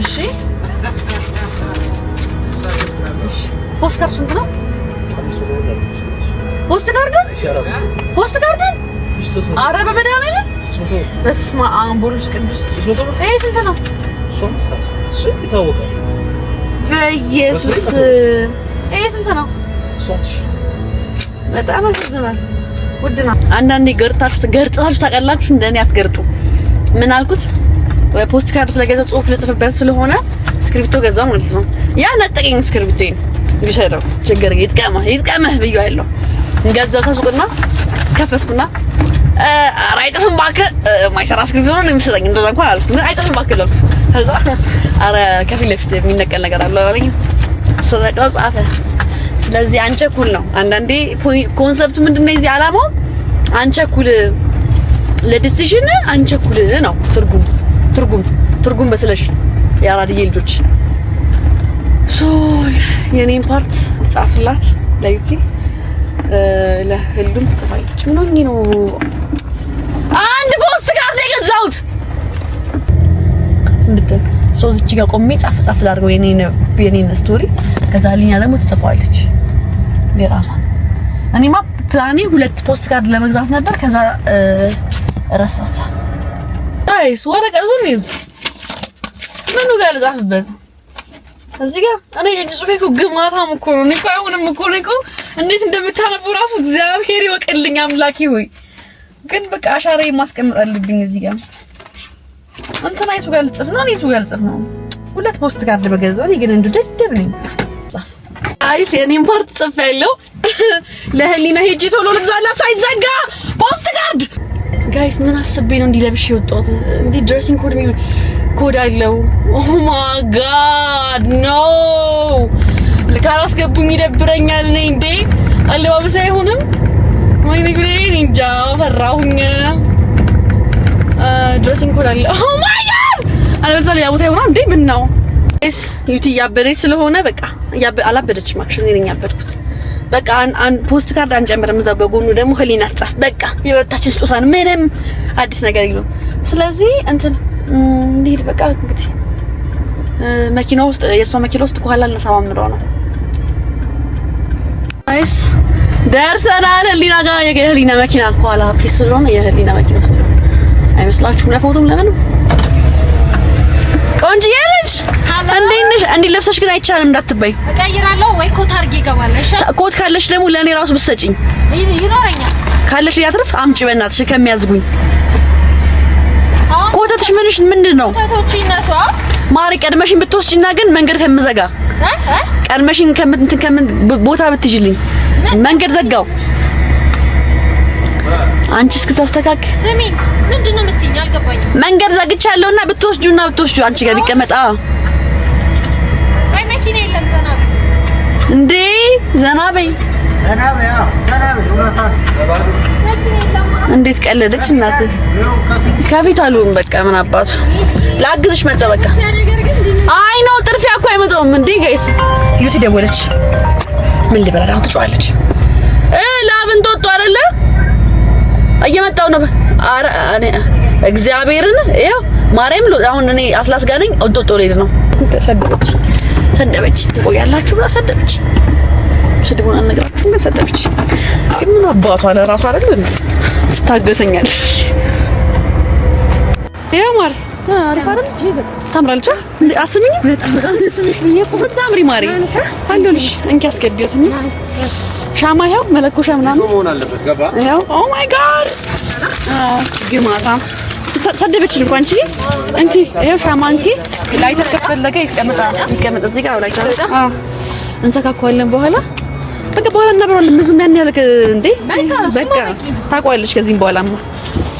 እሺ ፖስት ካርድ ስንት ነው? ፖስት ካርድ ኧረ በመድኃኒዓለም በስመ አብ ቦሉስ ቅዱስ ይሄ ስንት ነው? እሱ ይታወቃል። በኢየሱስ ይሄ ስንት ነው? በጣም ያሳዝናል። ውድ ነው። አንዳንዴ ገርጣችሁ ታውቃላችሁ። እንደኔ አትገርጡ። ምን አልኩት? ፖስት ካርድ ስለገዛው ጽሁፍ ልጽፍበት ስለሆነ ስክሪፕቶ ገዛው ማለት ነው። ያ ነጠቀኝ ስክሪፕቶዬን ይሰራው ችግር ይጥቀመህ ብዬዋለሁ። ገዛው ከሱቅና ከፈትኩና አይጠፍም እባክህ ማይሰራ ስክሪፕቶ ነው የሚሰጠኝ። እንደዛ እንኳን አልኩት አይጠፍም እባክህ ለውጥ ከዛ አረ ከፊት ለፊት የሚነቀል ነገር አለ አለኝ። ሰደቀው ጻፈ። ስለዚህ አንቸኩል ነው። አንዳንዴ ኮንሰፕቱ ምንድነው እዚህ አላማው አንቸኩል ለዲሲዥን አንቸኩል ነው። ትርጉም በስለሽ ያራድዬ ልጆች ሶል የኔን ፓርት ጻፍላት ለዩቲ ለህሉም ጽፋለች። ምን ሆኜ ነው አንድ ፖስት ካርድ የገዛሁት እንድትል ሶ እዚች ጋር ቆሜ ጻፍ ላድርገው የኔን ስቶሪ ከዛ ልኛ ደግሞ ትጽፋለች የራሷን። እኔማ ፕላኔ 2 ፖስት ካርድ ለመግዛት ነበር። ከዛ ረሳሁት። አይስ ወረቀቱ ምኑ ጋር ልጻፍበት? እዚህ ጋር እኔ የእጅ ጽሁፌ እኮ ግማታም እኮ ነው። እኔ እኮ አይሆንም እኮ ነው እኮ እንዴት እንደምታነቡ ራሱ እግዚአብሔር ይወቅልኝ አምላኬ ሆይ። ግን በቃ አሻራዬ ማስቀመጥ አለብኝ እዚህ ጋር። እንትን አይቱ ጋር ልጽፍ ነው አይቱ ጋር ልጽፍ ነው። 2 ፖስት ካርድ በገዛው እኔ ግን እንዱ ደደብ ነኝ። ጻፍ አይስ የኔን ፓርት ጽፍ ያለው ለህሊና ሄጄ ቶሎ ልግዛላት ሳይዘጋ ፖስት ካርድ። ጋይስ ምን አስቤ ነው እንዲህ ለብሼ የወጣሁት? እንዲህ ድሬሲንግ ኮድ አለው። ኦ ማይ ጋድ ኖ ካላስገቡኝ ይደብረኛል። ነኝ እንዴ አለባበስ አይሆንም ወይ ንግሬ እንጃ ፈራሁኝ። ድሬሲንግ ኮድ አለ። ኦ ማይ ጋድ አለበዛ ሌላ ቦታ ይሆናል እንዴ? ምን ነው እስ ዩቲ ያበደች ስለሆነ በቃ አላበደችም። አክቹሊ ነኝ ያበድኩት። በቃ አን ፖስት ካርድ አንጨምርም። እዛ በጎኑ ደግሞ ህሊና ጻፍ። በቃ የወጣችን ስጦታን ምንም አዲስ ነገር የለውም። ስለዚህ እንትን እንዴት በቃ እንግዲህ መኪና ውስጥ የሷ መኪና ውስጥ ከኋላ ልነሳማምረው ነው። አይስ ደርሰናል። ህሊና ጋር የህሊና መኪና ከኋላ ፊት ስለሆነ የህሊና መኪና ውስጥ አይመስላችሁም? ለፎቶም ለምን ቆንጆዬ ልጅ እንዴት ነሽ? እንዴ ለብሰሽ ግን አይቻልም እንዳትበይ። እቀይራለሁ ወይ ኮት አድርጌ እገባለሁ። እሺ ኮት ካለሽ ደግሞ ለኔ ራሱ ብትሰጪኝ ይኖረኛል። ካለሽ ያትርፍ አምጪ በእናትሽ ከሚያዝጉኝ። ኮተትሽ ምንድነው? ኮተቶች ይነሷ ማሪ ቀድመሽኝ ብትወስጂና ግን መንገድ ከምዘጋ ቀድመሽኝ ከምን ቦታ ብትይዥልኝ መንገድ ዘጋው። አንቺ እስክታስተካክ ስሚ ምንድነው የምትይኝ? አልገባኝም። መንገድ ዘግቻለሁና ብትወስጂውና አንቺ ጋር ቢቀመጣ አይ መኪና የለም። እንዴ ዘና በይ እንዴት ቀለደች እናት ከፊት አሉን። በቃ ምን አባቱ ላግዝሽ መጣ። በቃ አይ ነው ጥርፊያ እኮ አይመጣውም እንዴ ጋይስ። ዩቲ ደወለች። ምን ልበላት አሁን ትጫዋለች። ላብን ጦጦ አይደለ እየመጣው ነው። አረ እኔ እግዚአብሔርን ይኸው ማርያም አሁን እኔ አስላስ ጋር ነኝ። እንጦጦ ልሄድ ነው። ሰደበች ትቆያላችሁ ብላ ሰደበች። ስድቡን አልነግራችሁም ግን ሰደበች። ግን ምን አባቷ ለራሷ አይደል እንዴ ትታገሰኛለች። ይሄ ማሪ አሪፍ አይደል? ታምራለች እንዴ? አስሚኝ በጣም ስምሽ በየቆም ታምሪ ማሪ አለልሽ። እንኪ አስገቢዮት ሻማ ይኸው መለኮሻ ምናምን ሆነ አለበት ገባ። ይኸው ኦ ማይ ጋድ ግማታ ሰደበች እንኳን አንቺ እንኪ ይኸው ሻማ እንኪ ላይተር ከፈለገ ይቀመጥ እዚህ ጋር ላይተር እንሰካኳለን በኋላ በቃ በኋላ እናበራለን። ብዙም ያን ያለክ እንዴ በቃ ታቋለሽ። ከዚህም በኋላማ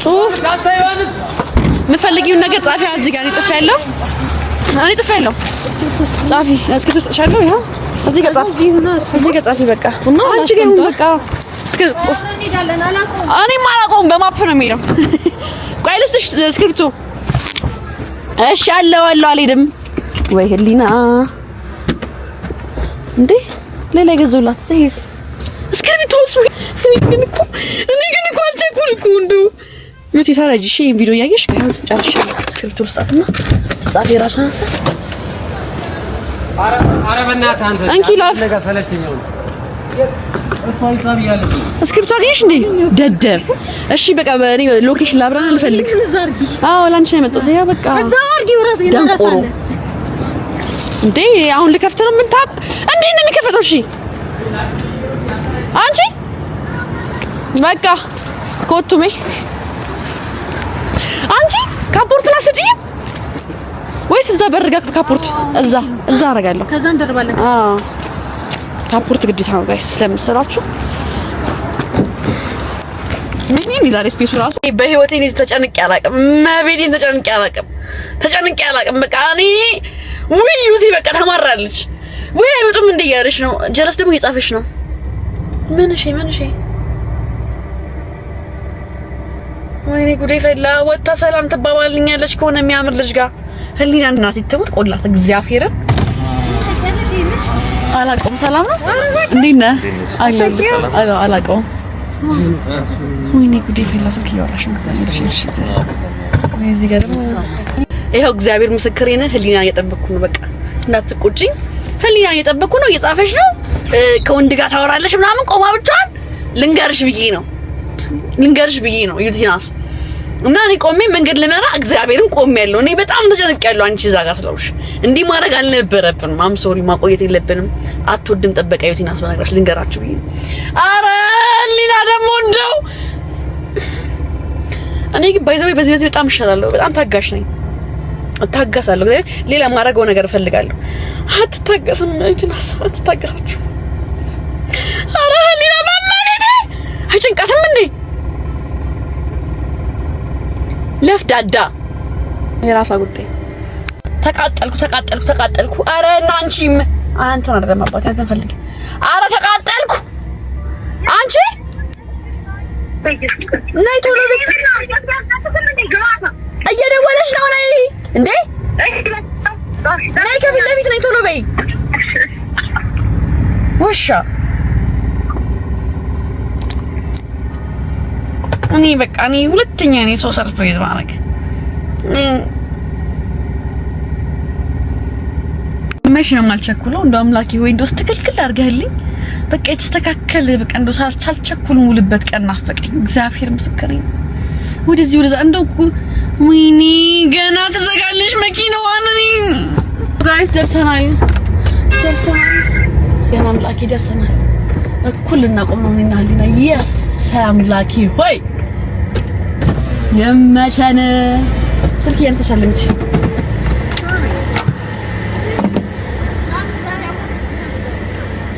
ጽሁፍ የምፈልጊውን ነገር ጻፊያ እዚህ ጋር ጽፍ ያለው እኔ ጽፌያለሁ። ጻፊ እስክሪፕቶ ጽፌያለሁ። ይኸው እዚህ ጋር ጻፊ። እዚህ ጋር ጻፊ። በቃ አንቺ ግን በቃ እስክሪፕቶ እኔም አላውቀውም። በማፕ ነው የሚለው። ቆይ ልስጥሽ እስክሪፕቶ። እሺ አለው አልሄድም ወይ ህሊና እንዴ ሌላ ይገዙላት ዘይስ እስክሪፕቶስ እኔ ግን እኮ አልቸኩልኩ እንደው ዩቲ ታረጂ እሺ ቪዲዮ እያየሽ ጨርሻለሁ። እስክሪፕቶ ልስጣትና ጻፊ ራሷን አሰ ኧረ በእናትህ አንተ አንቺ ላፍ እስክሪፕቶ አገኘሽ እንዴ ደደብ። እሺ በቃ በእኔ ሎኬሽን ላብራና ልፈልግ። አዎ ላንቺ ነው የመጣሁት። ያው በቃ ደንቆሮ እንዴ አሁን ልከፍት ነው። ምን ታብ እንዴ ነው የሚከፈተው? እሺ አንቺ በቃ ኮቱሜ አንቺ ካፖርቱን አስጪኝ ወይስ እዛ በርጋ ካፖርት እዛ አደርጋለሁ። ከዛ እንደርባለን። አዎ ካፖርት ግዴታ ነው ጋይስ ለምትሰራችሁ። ምን ዛሬ ስፔሱ ራሱ በህይወቴ ነው ተጨንቄ አላውቅም። መቤቴን ተጨንቄ አላውቅም። በቃ እኔ ወይ ዩቲ በቃ ተማራለች ወይ አይመጡም እንደ እያለች ነው። ጀለስ ደግሞ እየጻፈች ነው። ምን እሺ ወይኔ ጉዴ ፈላ። ወጣ ሰላም ትባባልኛለች ከሆነ የሚያምር ልጅ ጋር ህሊና እናት ይተሙት ቆላት እግዚአብሔርን አላውቀውም። ሰላም ነው እንዴት ነህ? አላውቀውም። ወይኔ ጉዴ ፈላ። ስልክ እያወራሽ ነው። እዚህ ጋር ደግሞ ይኸው እግዚአብሔር ምስክሬ ነህ። ህሊና እየጠበቅኩ ነው። በቃ እንዳትቆጪኝ። ህሊና እየጠበቅኩ ነው። እየጻፈች ነው። ከወንድ ጋር ታወራለች ምናምን ቆማ ብቻዋን ልንገርሽ ብዬ ነው ዩቲናስ እና እኔ ቆሜ መንገድ ልመራ እግዚአብሔርን ቆሜያለሁ። እኔ በጣም ተጨንቄያለሁ። አንቺ እዛ ጋር ስለውሽ እንዲህ ማድረግ አልነበረብንም። አም ሶሪ ማቆየት የለብንም። አትወድም ጠበቃ ዩቲናስ በነገራች ልንገራችሁ ብዬ ነው። ኧረ ህሊና ደግሞ እንደው እኔ ግን ባይዘው በዚህ በጣም እሻላለሁ። በጣም ታጋሽ ነኝ። እታገሳለሁ። ሌላ ማድረገው ነገር እፈልጋለሁ። አትታገስም ዩቲናስ አትታገሳችሁ። ኧረ ህሊና በማለቴ አይጨንቃትም እንዴ? ለፍዳዳ የራሷ ጉዳይ። ተቃጠልኩ። አረ እና አንቺም አንተን አይደለም አባቴ አንተን ፈልጊ። አረ ተቃጠልኩ። አንቺ ነይ ቶሎ ቤት እየደወለች ነው። ነይ እንዴ ነይ ከፊት ለፊት ነይ ቶሎ በይ። ውሻ እኔ በቃ እኔ ሁለተኛ እኔ ሰው ሰርፕራይዝ ማድረግ መቼ ነው የማልቸኩለው? እንደው አምላኬ ወይ እንደው ስትክልክል አድርገህልኝ በቃ የተስተካከለ በቃ እንደው ሳልቸኩል ሙሉበት ቀን ናፈቀኝ። እግዚአብሔር ምስክሬ ነው። ወደዚህ ወደዛ እንደው ወይኔ ገና ተዘጋለሽ መኪናዋን። እኔ ጋይስ ደርሰናል። ገና አምላኬ ደርሰናል። እኩል ልናቆም ነው እኔና ህሊና። የስ አምላኬ ሆይ የመቸን ስልክ ያንሳሻለች።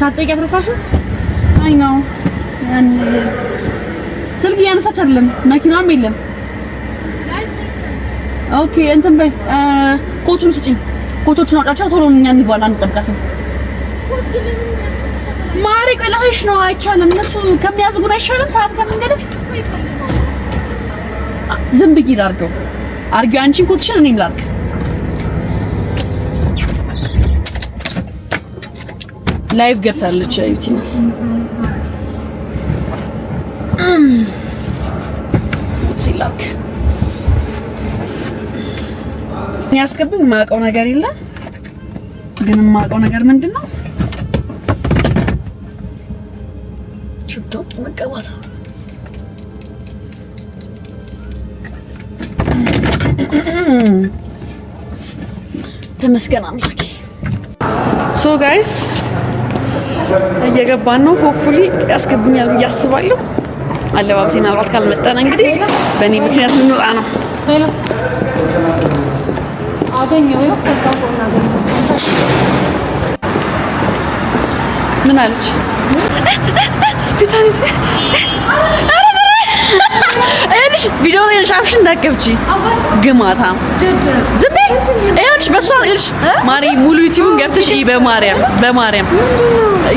ሳትጠይቂ አትረሳሽው? አይ ነው ያን ስልክ ያንሳች አይደለም መኪናውም የለም። ኦኬ እንትን በይ ኮቱን ስጪኝ። ኮቶቹን አውጣቸው ቶሎ እኛ እንግባና እንጠብቃት ነው። ማሪ ቀላሽ ነው አይቻልም። እነሱ ከሚያዝጉን አይሻልም? ሰዓት ከመንገድ ዝም ብዬ ላድርገው። አድርጊው አንቺን ኮትሽን እኔም ላድርግ። ላይቭ ገብታለች ዩቲናስ። ሲላክ ያስገብኝ የማውቀው ነገር የለም። ግን የማውቀው ነገር ምንድነው? ሽቶ መቀባት። ተመስገን አምላኬ። ሶ ጋይስ እየገባን ነው። ሆፕፉሊ ያስገብኛል ብዬ አስባለሁ። አለባበሴ ምናልባት ካልመጣን እንግዲህ በእኔ ምክንያት ልንወጣ ነው። ሄሎ አገኘው ምን አለች? ፊታኒት እልሽ ቪዲዮ ላይ ሻፍሽ እንዳትከፍቺ ግማታ ዝም በይ እልሽ በሷ እልሽ ማሪ ሙሉ ዩቲዩብን ገብተሽ በማርያም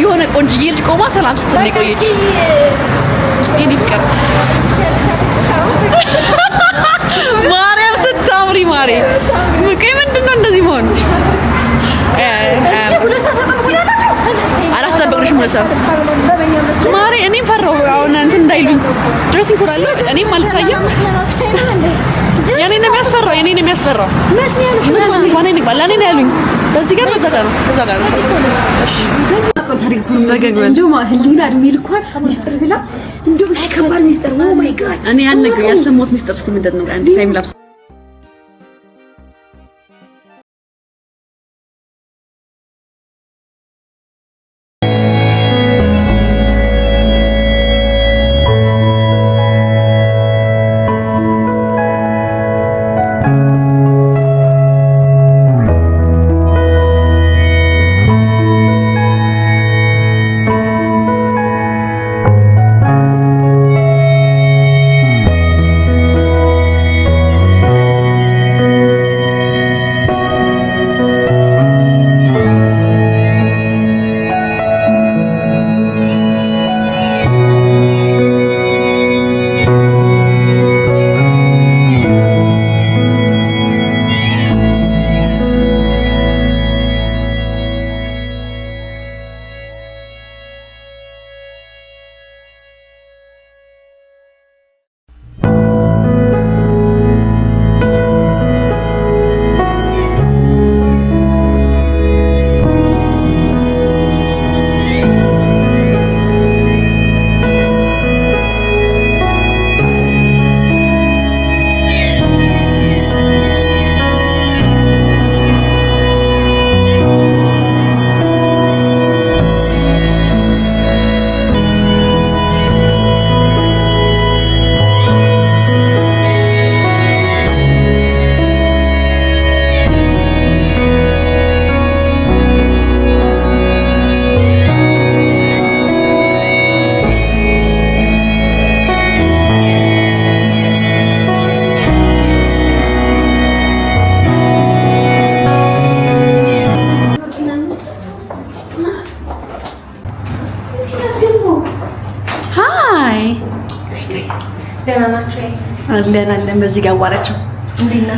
የሆነ ቆንጅዬ ልጅ ቆማ ሰላም ስትል ነው ቆየችው የኔ ፍቅር ማርያም ስታምሪ ማሪ ምንድነው እንደዚህ መሆን አላስጠበቅሽም ማሪ እኔም ፈራሁ አሁን እንትን እንዳይሉኝ ድሬሲንግ ኮድ አለ እኔም አልታየም የኔን ነው የሚያስፈራው ማን ነው ይባላል እኔ ነው ያሉኝ በዚህ ጋር በዛ ጋር ታሪኩን ነገገው እንደው ህሊና እድሜ ልኳን ሚስጥር ብላ እንደው እሺ ከባድ ሚስጥር ኦ ማይ ጋድ እኔ ያልሰማሁት ሚስጥር እስቲ ምንድን ነው አንድ ታይም ላፕስ አለን በዚህ ጋር ዋራቸው እንዴና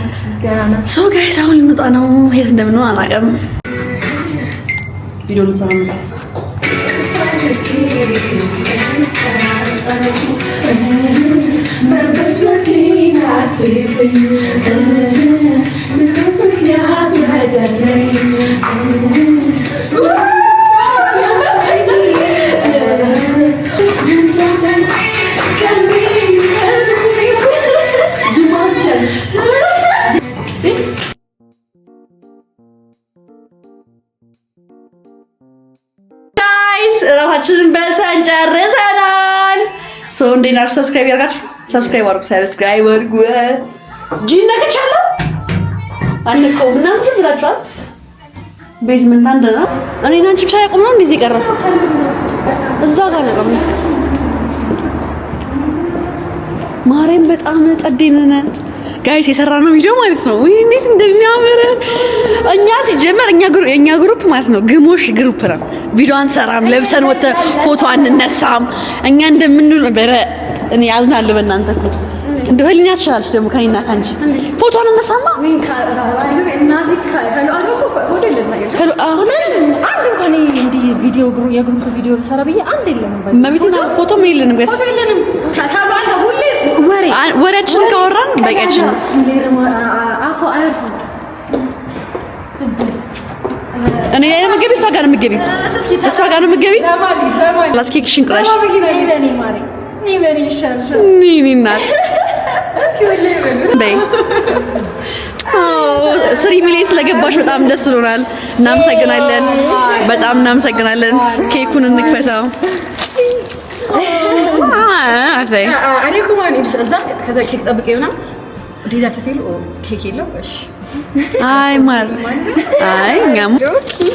ገናና ሶ ጋይስ አሁን ልንወጣ ነው የት እንደምንሆን አላውቅም ቪዲዮ ልሰራም ጋይስ ራሳችንን በልተን ጨርሰናል ሶ እንዴና ሰብስክራይብ ያርጋችሁ ሰብስክራይብ አድርጉ ጂነከቻለ አንቆም እናንተ ብላችኋል ቤዝመንት አንድ ነው እኔና አንቺ ብቻ ያቆም ነው እንደዚህ ቀረ እዛ ጋር ነው ማርያም በጣም ጠዴነነ ጋይስ የሰራነው ቪዲዮ ማለት ነው ወይ እንዴት እንደሚያምር እኛ ሲጀመር የኛ ግሩፕ ማለት ነው ግሞሽ ግሩፕ ነው ቪዲዮ አንሰራም ለብሰን ወተ ፎቶ አንነሳም እኛ እንደምንል በረ እኔ ያዝናለሁ በእናንተ እኮ እንደው ህሊና ትሻላለች ደግሞ ከኔና ካንቺ ፎቶ አንነሳማ ወይ ካራይዞ እናት ካሉ አልኩ ፎቶ የለም አንድ እንኳን እንዲ ቪዲዮ የግሩፕ ቪዲዮ ሰራ በየ አንድ የለም ማሚትና ፎቶ የለንም ጋይስ ፎቶ የለንም ካሉ አለ ሁሌ ወሬያችን ካወራን በቃችን አፎ አይርፉ እኔ ምግብ እሷ ጋር ምግብ ላትኬክሽን ቁራሽ እኔ በሪ ይሻልሻል እናት እስኪ ወለይ በይ ስሪ ሚሊዮን ስለገባሽ በጣም ደስ ብሎናል እናመሰግናለን ኬኩን እንክፈተው እኔ እኮ ማን ይልሽ እዛ ከዛ ኬክ ጠብቄውና ዲዛርት ሲሉ ኬክ የለው እሺ አይ ማር አይ ጋም ኦኬ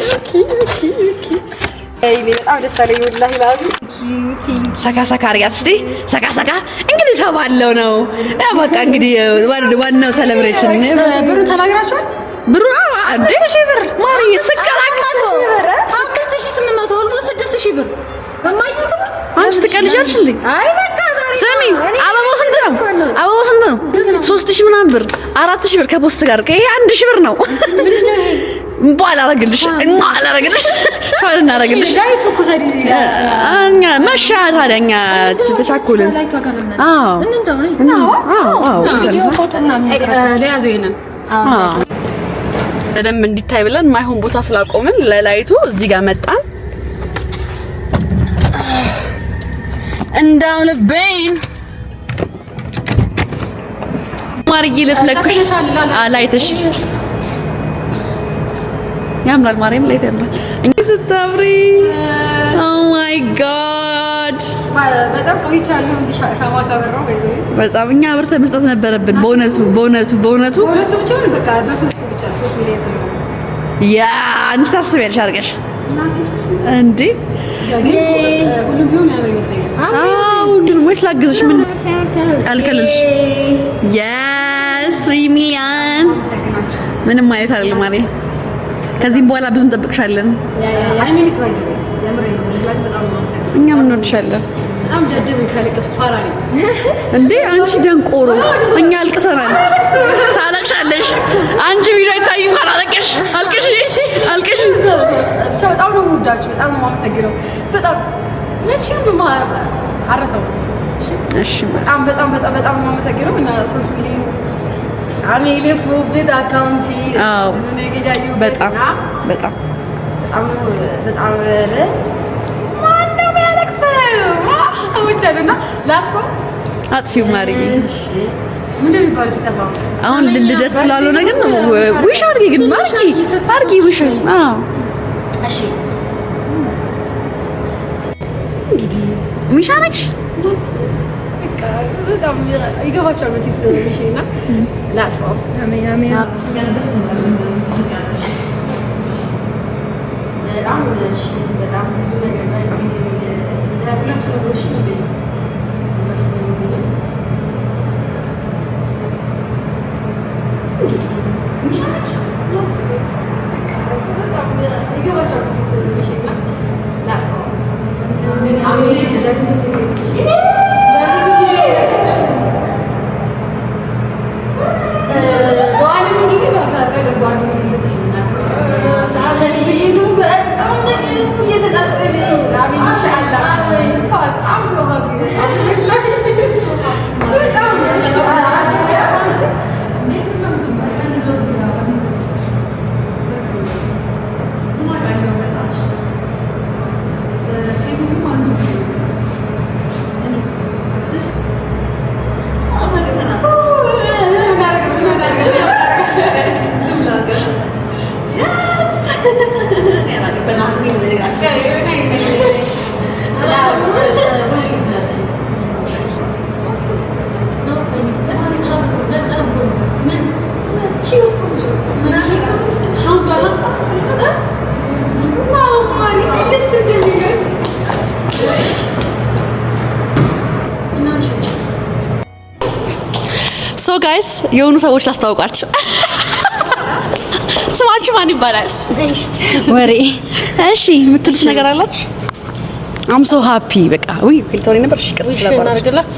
አይ በጣም ደስ አለኝ ወላሂ ላዚ ሰካ ሰካ አድርጊያት እስቲ ሰካ እንግዲህ ሰው ባለው ነው ያ በቃ እንግዲህ ዋናው ሴሌብሬሽን ብሩ ተናግራችኋል ብሩ 1000 ብር ማርዬ ስከራከቱ 6800 ወልዶ 6000 ብር በማይት አንቺ ትቀልጃለሽ እንዴ አይ በቃ ስሚ አበባው ስንት ነው 3000 ምናምን ብር 4000 ብር ከፖስት ጋር ይሄ 1000 ብር ነው ምንድነው ይሄ እንኳን አላረግልሽ ታዲያ እናረግልሽ ዳይቱ እኮ ታዲያ እኛ መሻ ታዲያኛ ተሳኩልን አዎ ቪዲዮ ፎቶና ለያዙ ይሄንን በደንብ እንዲታይ ብለን ማይሆን ቦታ ስላቆምን ለላይቱ እዚህ ጋር መጣን እንዳውን በይን ማርዬ ልትለኩሽ አላይተሽ ያምራል ማርያም ላይ ያምራል እንግዲህ ስታምሪ ኦ ማይ ጋድ በጣም ቆይቻለሁ እንዲሻማ ካበራው በዚህ በጣም እኛ አብርተ መስጠት ነበረብን በእውነቱ ብቻ በቃ በሶስት ብቻ 3 ሚሊዮን ስለሆነ ያ አንቺ ታስቢያለሽ አድርገሽ እንዴ ሁሉም ቢሆን ያምር ይመስለኛል ሁሉንም ወይስ ላግዝሽ ምን አልከልልሽ yes 3 ሚሊዮን ምንም ማለት አይደለም ማለት ከዚህም በኋላ ብዙ እንጠብቅሻለን አይ ሚኒስ ባይዘ ያምር ነው ለላዝ በጣም ማምሰል እኛም እንወድሻለን በጣም ደደብ ከለቀሱ ፋራኒ እንዴ አንቺ ደንቆሮ እኛ አልቅሰናል ታለቅሻለሽ አንቺ ቪዲዮ አይታይም ካላለቀሽ አልቅሽ ብቻ በጣም ነው የምወዳችሁ በጣም ነው የማመሰግነው በጣም መቼም አረሰው እሺ በጣም ነው የማመሰግነው እና 3 ሚሊዮን አሜልፉ ቢት አካውንቲ በጣም ማነው ያለቅሰው ወቻሉና ላጥፎ አጥፊው ማርዬ ምንድነው የሚባለው ሲጠፋ አሁን ልደት ስላልሆነ ግን ዊሽ አድርጊ ግን አድርጊ ዊሽ እሺ እንግዲህ ዊሽ አድርጊ በጣም ይገባቸዋል መቼስ ሚሽና ላጥፋው አሜን በጣም ብዙ ነገር ለሁለት ሰዎች ነው ሶ ጋይስ የሆኑ ሰዎች ላስተዋውቃችሁ ስማችሁ ማን ይባላል ወሬ እሺ የምትሉት ነገር አላችሁ አም ሶ ሃፒ በቃ ወይ ፊልቶሪ ነበር እሺ ቅርጽ እናርግላት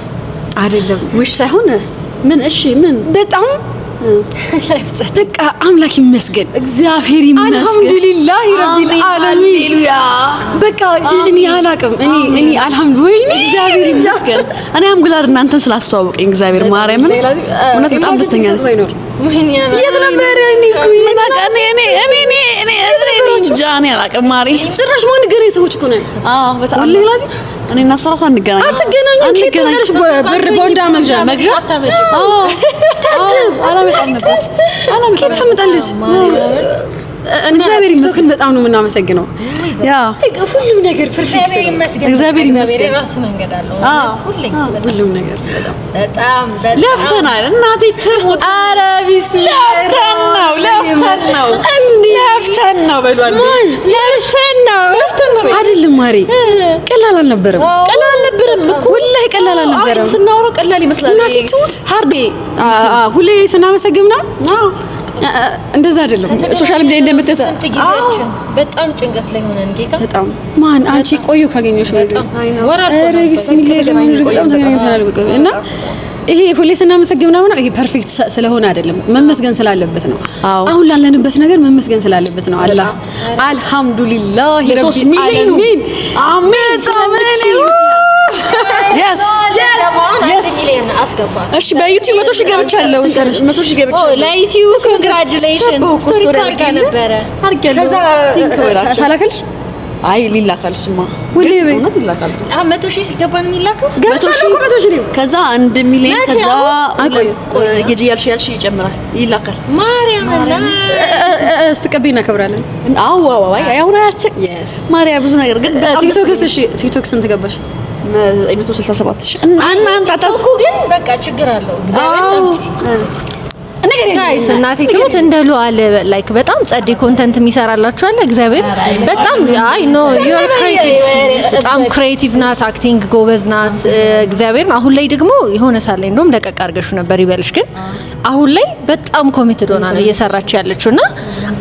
አይደለም ዊሽ ሳይሆን ምን እሺ ምን በጣም በቃ አምላክ ይመስገን እግዚአብሔር ይመስገን አልহামዱሊላህ ረቢል ዓለሚን ሃሌሉያ በቃ እኔ አላቅም እኔ አልহামዱሊላህ እግዚአብሔር ይመስገን እኔ አምጉላር እናንተን ስላስተዋወቀኝ እግዚአብሔር ማርያምን እውነት በጣም ደስተኛ ነኝ የት ነበር እኔ ጃኔ አላቅም ማሪ ጭራሽ ማን ገረኝ ሰዎች እኮ ነን በጣም ወላሂ እኔ እና ሰላሳ እንገናኝ አትገናኙ ብር ቦንዳ መግዣ አላመጣም ነበር ኬት ታመጣለች እግዚአብሔር ይመስገን በጣም ነው የምናመሰግነው ያ ሁሉም ነገር ፐርፌክት ነው እግዚአብሔር ይመስገን የራሱ መንገድ አለው ሁሉም ነገር በጣም ለፍተናል እናቴ ትሞት ኧረ ቢስሚላህ ለፍተን ነው እንዴ ለፍተን ነው በሏል ለፍተን ነው አይደለም ማሪ ቀላል አልነበረም ወላሂ ቀላል አልነበረም ስናወራው ቀላል ይመስላል እናቴ ትሙት ሀርቤ ሁሌ ስናመሰግን ነው እንደዛ አይደለም ሶሻል ሚዲያ እንደምትተ ስንት ጊዜያችን በጣም ጭንቀት ላይ ሆነን ጌታ በጣም ማን አንቺ ቆዩ ካገኘሽ ኧረ ቢስሚላህ በጣም ተገናኝተናል እና ይሄ ሁሌ ስናመሰግን ምናምን ይሄ ፐርፌክት ስለሆነ አይደለም መመስገን ስላለበት ነው አሁን ላለንበት ነገር መመስገን ስላለበት ነው አላህ አልহামዱሊላህ ረቢል ዓለሚን አሜን yes ሚሊዮን አስገባት እሺ በዩቲዩብ 100 ሺህ ገብቻለሁ 100 ሺህ ገብቻለሁ ለዩቲዩብ ኮንግራቹሌሽን ስቶሪ ካርጋ ነበረ ከዛ ታላከልሽ አይ ሊላካል ስማ ወሌ እውነት ይላካል 100 ሺህ ሲገባን የሚላከው 100 ሺህ ከዛ 1 ሚሊዮን ከዛ ያልሽ ይጨምራል ይላካል ማርያም ስትቀበይና እናከብራለን አዎ አይ አሁን አያስቸክ ማርያም ብዙ ነገር ግን ቲክቶክ ስንት ገባሽ 167,000 እና አንተ አታስኩ ግን በቃ ችግር አለው እግዚአብሔር ነው ጋይስ እናቴ ትሙት እንደሉ አለ ላይክ በጣም ጸዴ ኮንተንት የሚሰራላችሁ አለ እግዚአብሔር በጣም አይ ኖ ዩ አር ክሬቲቭ በጣም ክሬቲቭ ናት አክቲንግ ጎበዝ ናት እግዚአብሔር አሁን ላይ ደግሞ የሆነ ሳለ እንደውም ደቀቅ አድርገሽ ነበር ይበልሽ ግን አሁን ላይ በጣም ኮሚትድ ሆና ነው እየሰራች ያለችውና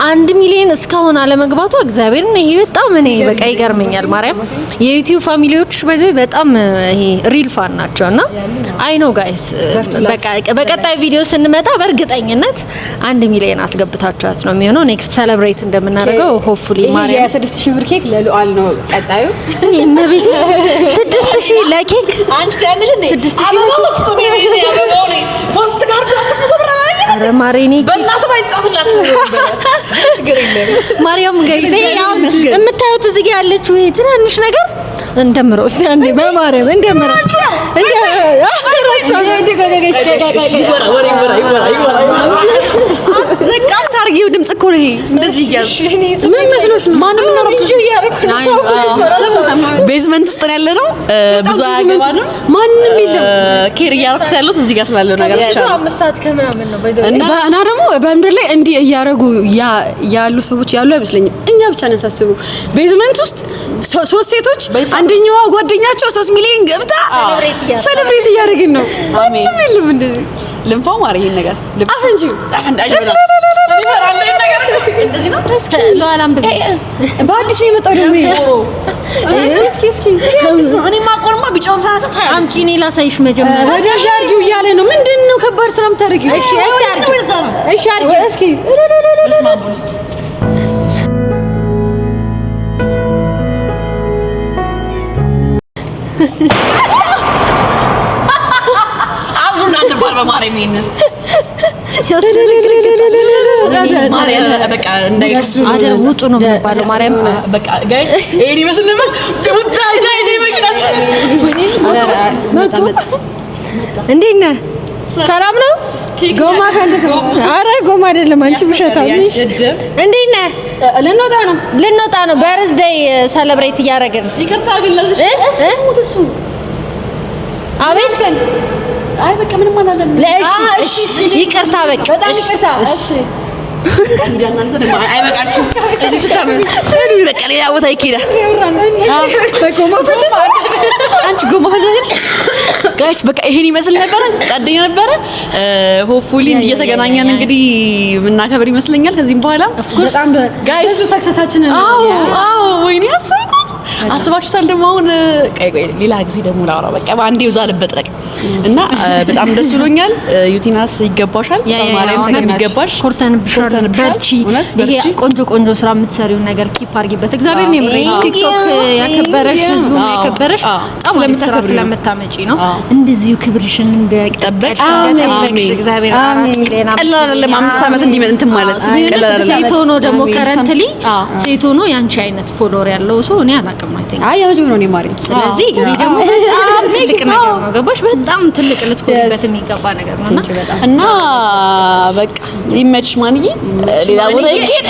1 ሚሊዮን እስካሁን አለመግባቷ እግዚአብሔር ነው ይሄ በጣም እኔ በቃ ይገርመኛል ማርያም የዩቲዩብ ፋሚሊዎች በዚህ በጣም ይሄ ሪል ፋን ናቸውና አይ ኖ ጋይስ በቃ በቀጣይ ቪዲዮ ስንመጣ በእርግጠኝነት 1 ሚሊዮን አስገብታችኋት ነው የሚሆነው ኔክስት ሴሌብሬት እንደምናደርገው ሆፕፉሊ ማርያም የ6000 ብር ኬክ ለሉአል ነው ቀጣዩ እነቤት 6000 ለኬክ አንቺ ታያለሽ እንዴ 6000 ፖስት ካርዱ 500 ብር አላየህ ኧረ ማሬኔ በእናትህ ባይጻፍላት ችግር የለም ማርያም ጋይስ የምታዩት እዚህ ጋር ያለችው ይሄ ትናንሽ ነገር እንደምሮ እስቲ አንዴ በማርያም እንደምሮ እንደ ዘቃም ታርጊው ድምጽ እኮ ነው ይሄ እንደዚህ ይያዝ ምን መስሎሽ ነው ማንም ነው ረብሽ እያረኩ ነው ቤዝመንት ውስጥ ነው ያለነው ብዙ አያገባንም ማንም የለም ኬር እያረኩት ያለሁት እዚህ ጋር ስላለው ነገር ብቻ 5 ሰዓት ከምናምን ነው እና ደግሞ በምድር ላይ እንዲህ እያረጉ ያሉ ሰዎች ያሉ አይመስለኝም እኛ ብቻ ነን ሳስቡ ቤዝመንት ውስጥ ሶስት ሴቶች አንደኛዋ ጓደኛቸው 3 ሚሊዮን ገብታ ሴሌብሬት እያደረግን ነው አሜን ምንም እንደዚህ ልንፋው ማር ይሄን ነገር አፈንጂ እንደዚህ ነው ለዓለም በአዲስ ነው የመጣው ደግሞ እስኪ እኔ ማቆርማ ቢጫውን ሳነሳ ታያለሽ አምጪ እኔ ላሳይሽ መጀመሪያ ወደዛ አድርጊው እያለ ነው ምንድነው ከባድ ስራ የምታደርጊው እሺ አድርጊ እስኪ አዙና ነበር በማርያም ይሄንን ማርያም በቃ እንዳይሱ አደር ውጡ ነው የሚባለው ማርያም በቃ ጋይስ ይሄን ይመስል ነበር ደውታጃ ይሄ መኪናችን እንዴት ነህ ሰላም ነው ጎማ ካንተ አረ ጎማ አይደለም አንቺ ብሻታው እንዴት ነህ ልንወጣ ነው በርዝዴይ ሴሌብሬት እያደረግን ይቅርታ ግን ለዚህ እሱ አቤት አይ በቃ ምንም አላለም እሺ ይቅርታ በቃ በጣም ይቅርታ እሺ እናንተ ደግሞ አይበቃችሁ እዚህ ስታመን በቃ ሌላ ቦታ ይኬዳ በጎማ ፈለጥ አንቺ ጎማ ፈለጥሽ ጋይስ በቃ ይሄን ይመስል ነበር ጸደኝ ነበር ሆፕፉሊ እየተገናኘን እንግዲህ ምናከብር ይመስለኛል ከዚህም በኋላ በጣም ጋይስ ሰክሰሳችንን አዎ ወይኔ አስባችሁታል ደግሞ አሁን ቆይ ሌላ ጊዜ ደግሞ ላውራ በቃ ባንዴው ዛለበት ረቅ እና በጣም ደስ ብሎኛል ዩቲናስ ይገባሻል ማርያም ሰላም ይገባሽ ኮርተን በርቺ ይሄ ቆንጆ ስራ የምትሰሪው ነገር ኪፕ አድርጊበት እግዚአብሔር ነው የምሬ ቲክቶክ ያከበረሽ ህዝቡ ያከበረሽ በጣም ስራ ስለምታመጪ ነው እንደዚሁ ክብርሽን እንደጠበቅሽ እግዚአብሔር አሜን ቀላል አይደለም 5 ዓመት እንዲመጥ እንትን ማለት ቀላል አይደለም ሴት ሆኖ ደግሞ ከረንትሊ ሴት ሆኖ ያንቺ አይነት ፎሎወር ያለው ሰው እኔ አላውቅም አይ የመጀመሪያው ነው ማሪ ስለዚህ ይሄ ደግሞ በጣም ትልቅ ነገር ነው ገባሽ በጣም ትልቅ ልትኮሪበት የሚገባ ነገር ነውና እና በቃ ይመችሽ ማንዬ ሌላ ቦታ ይኬድ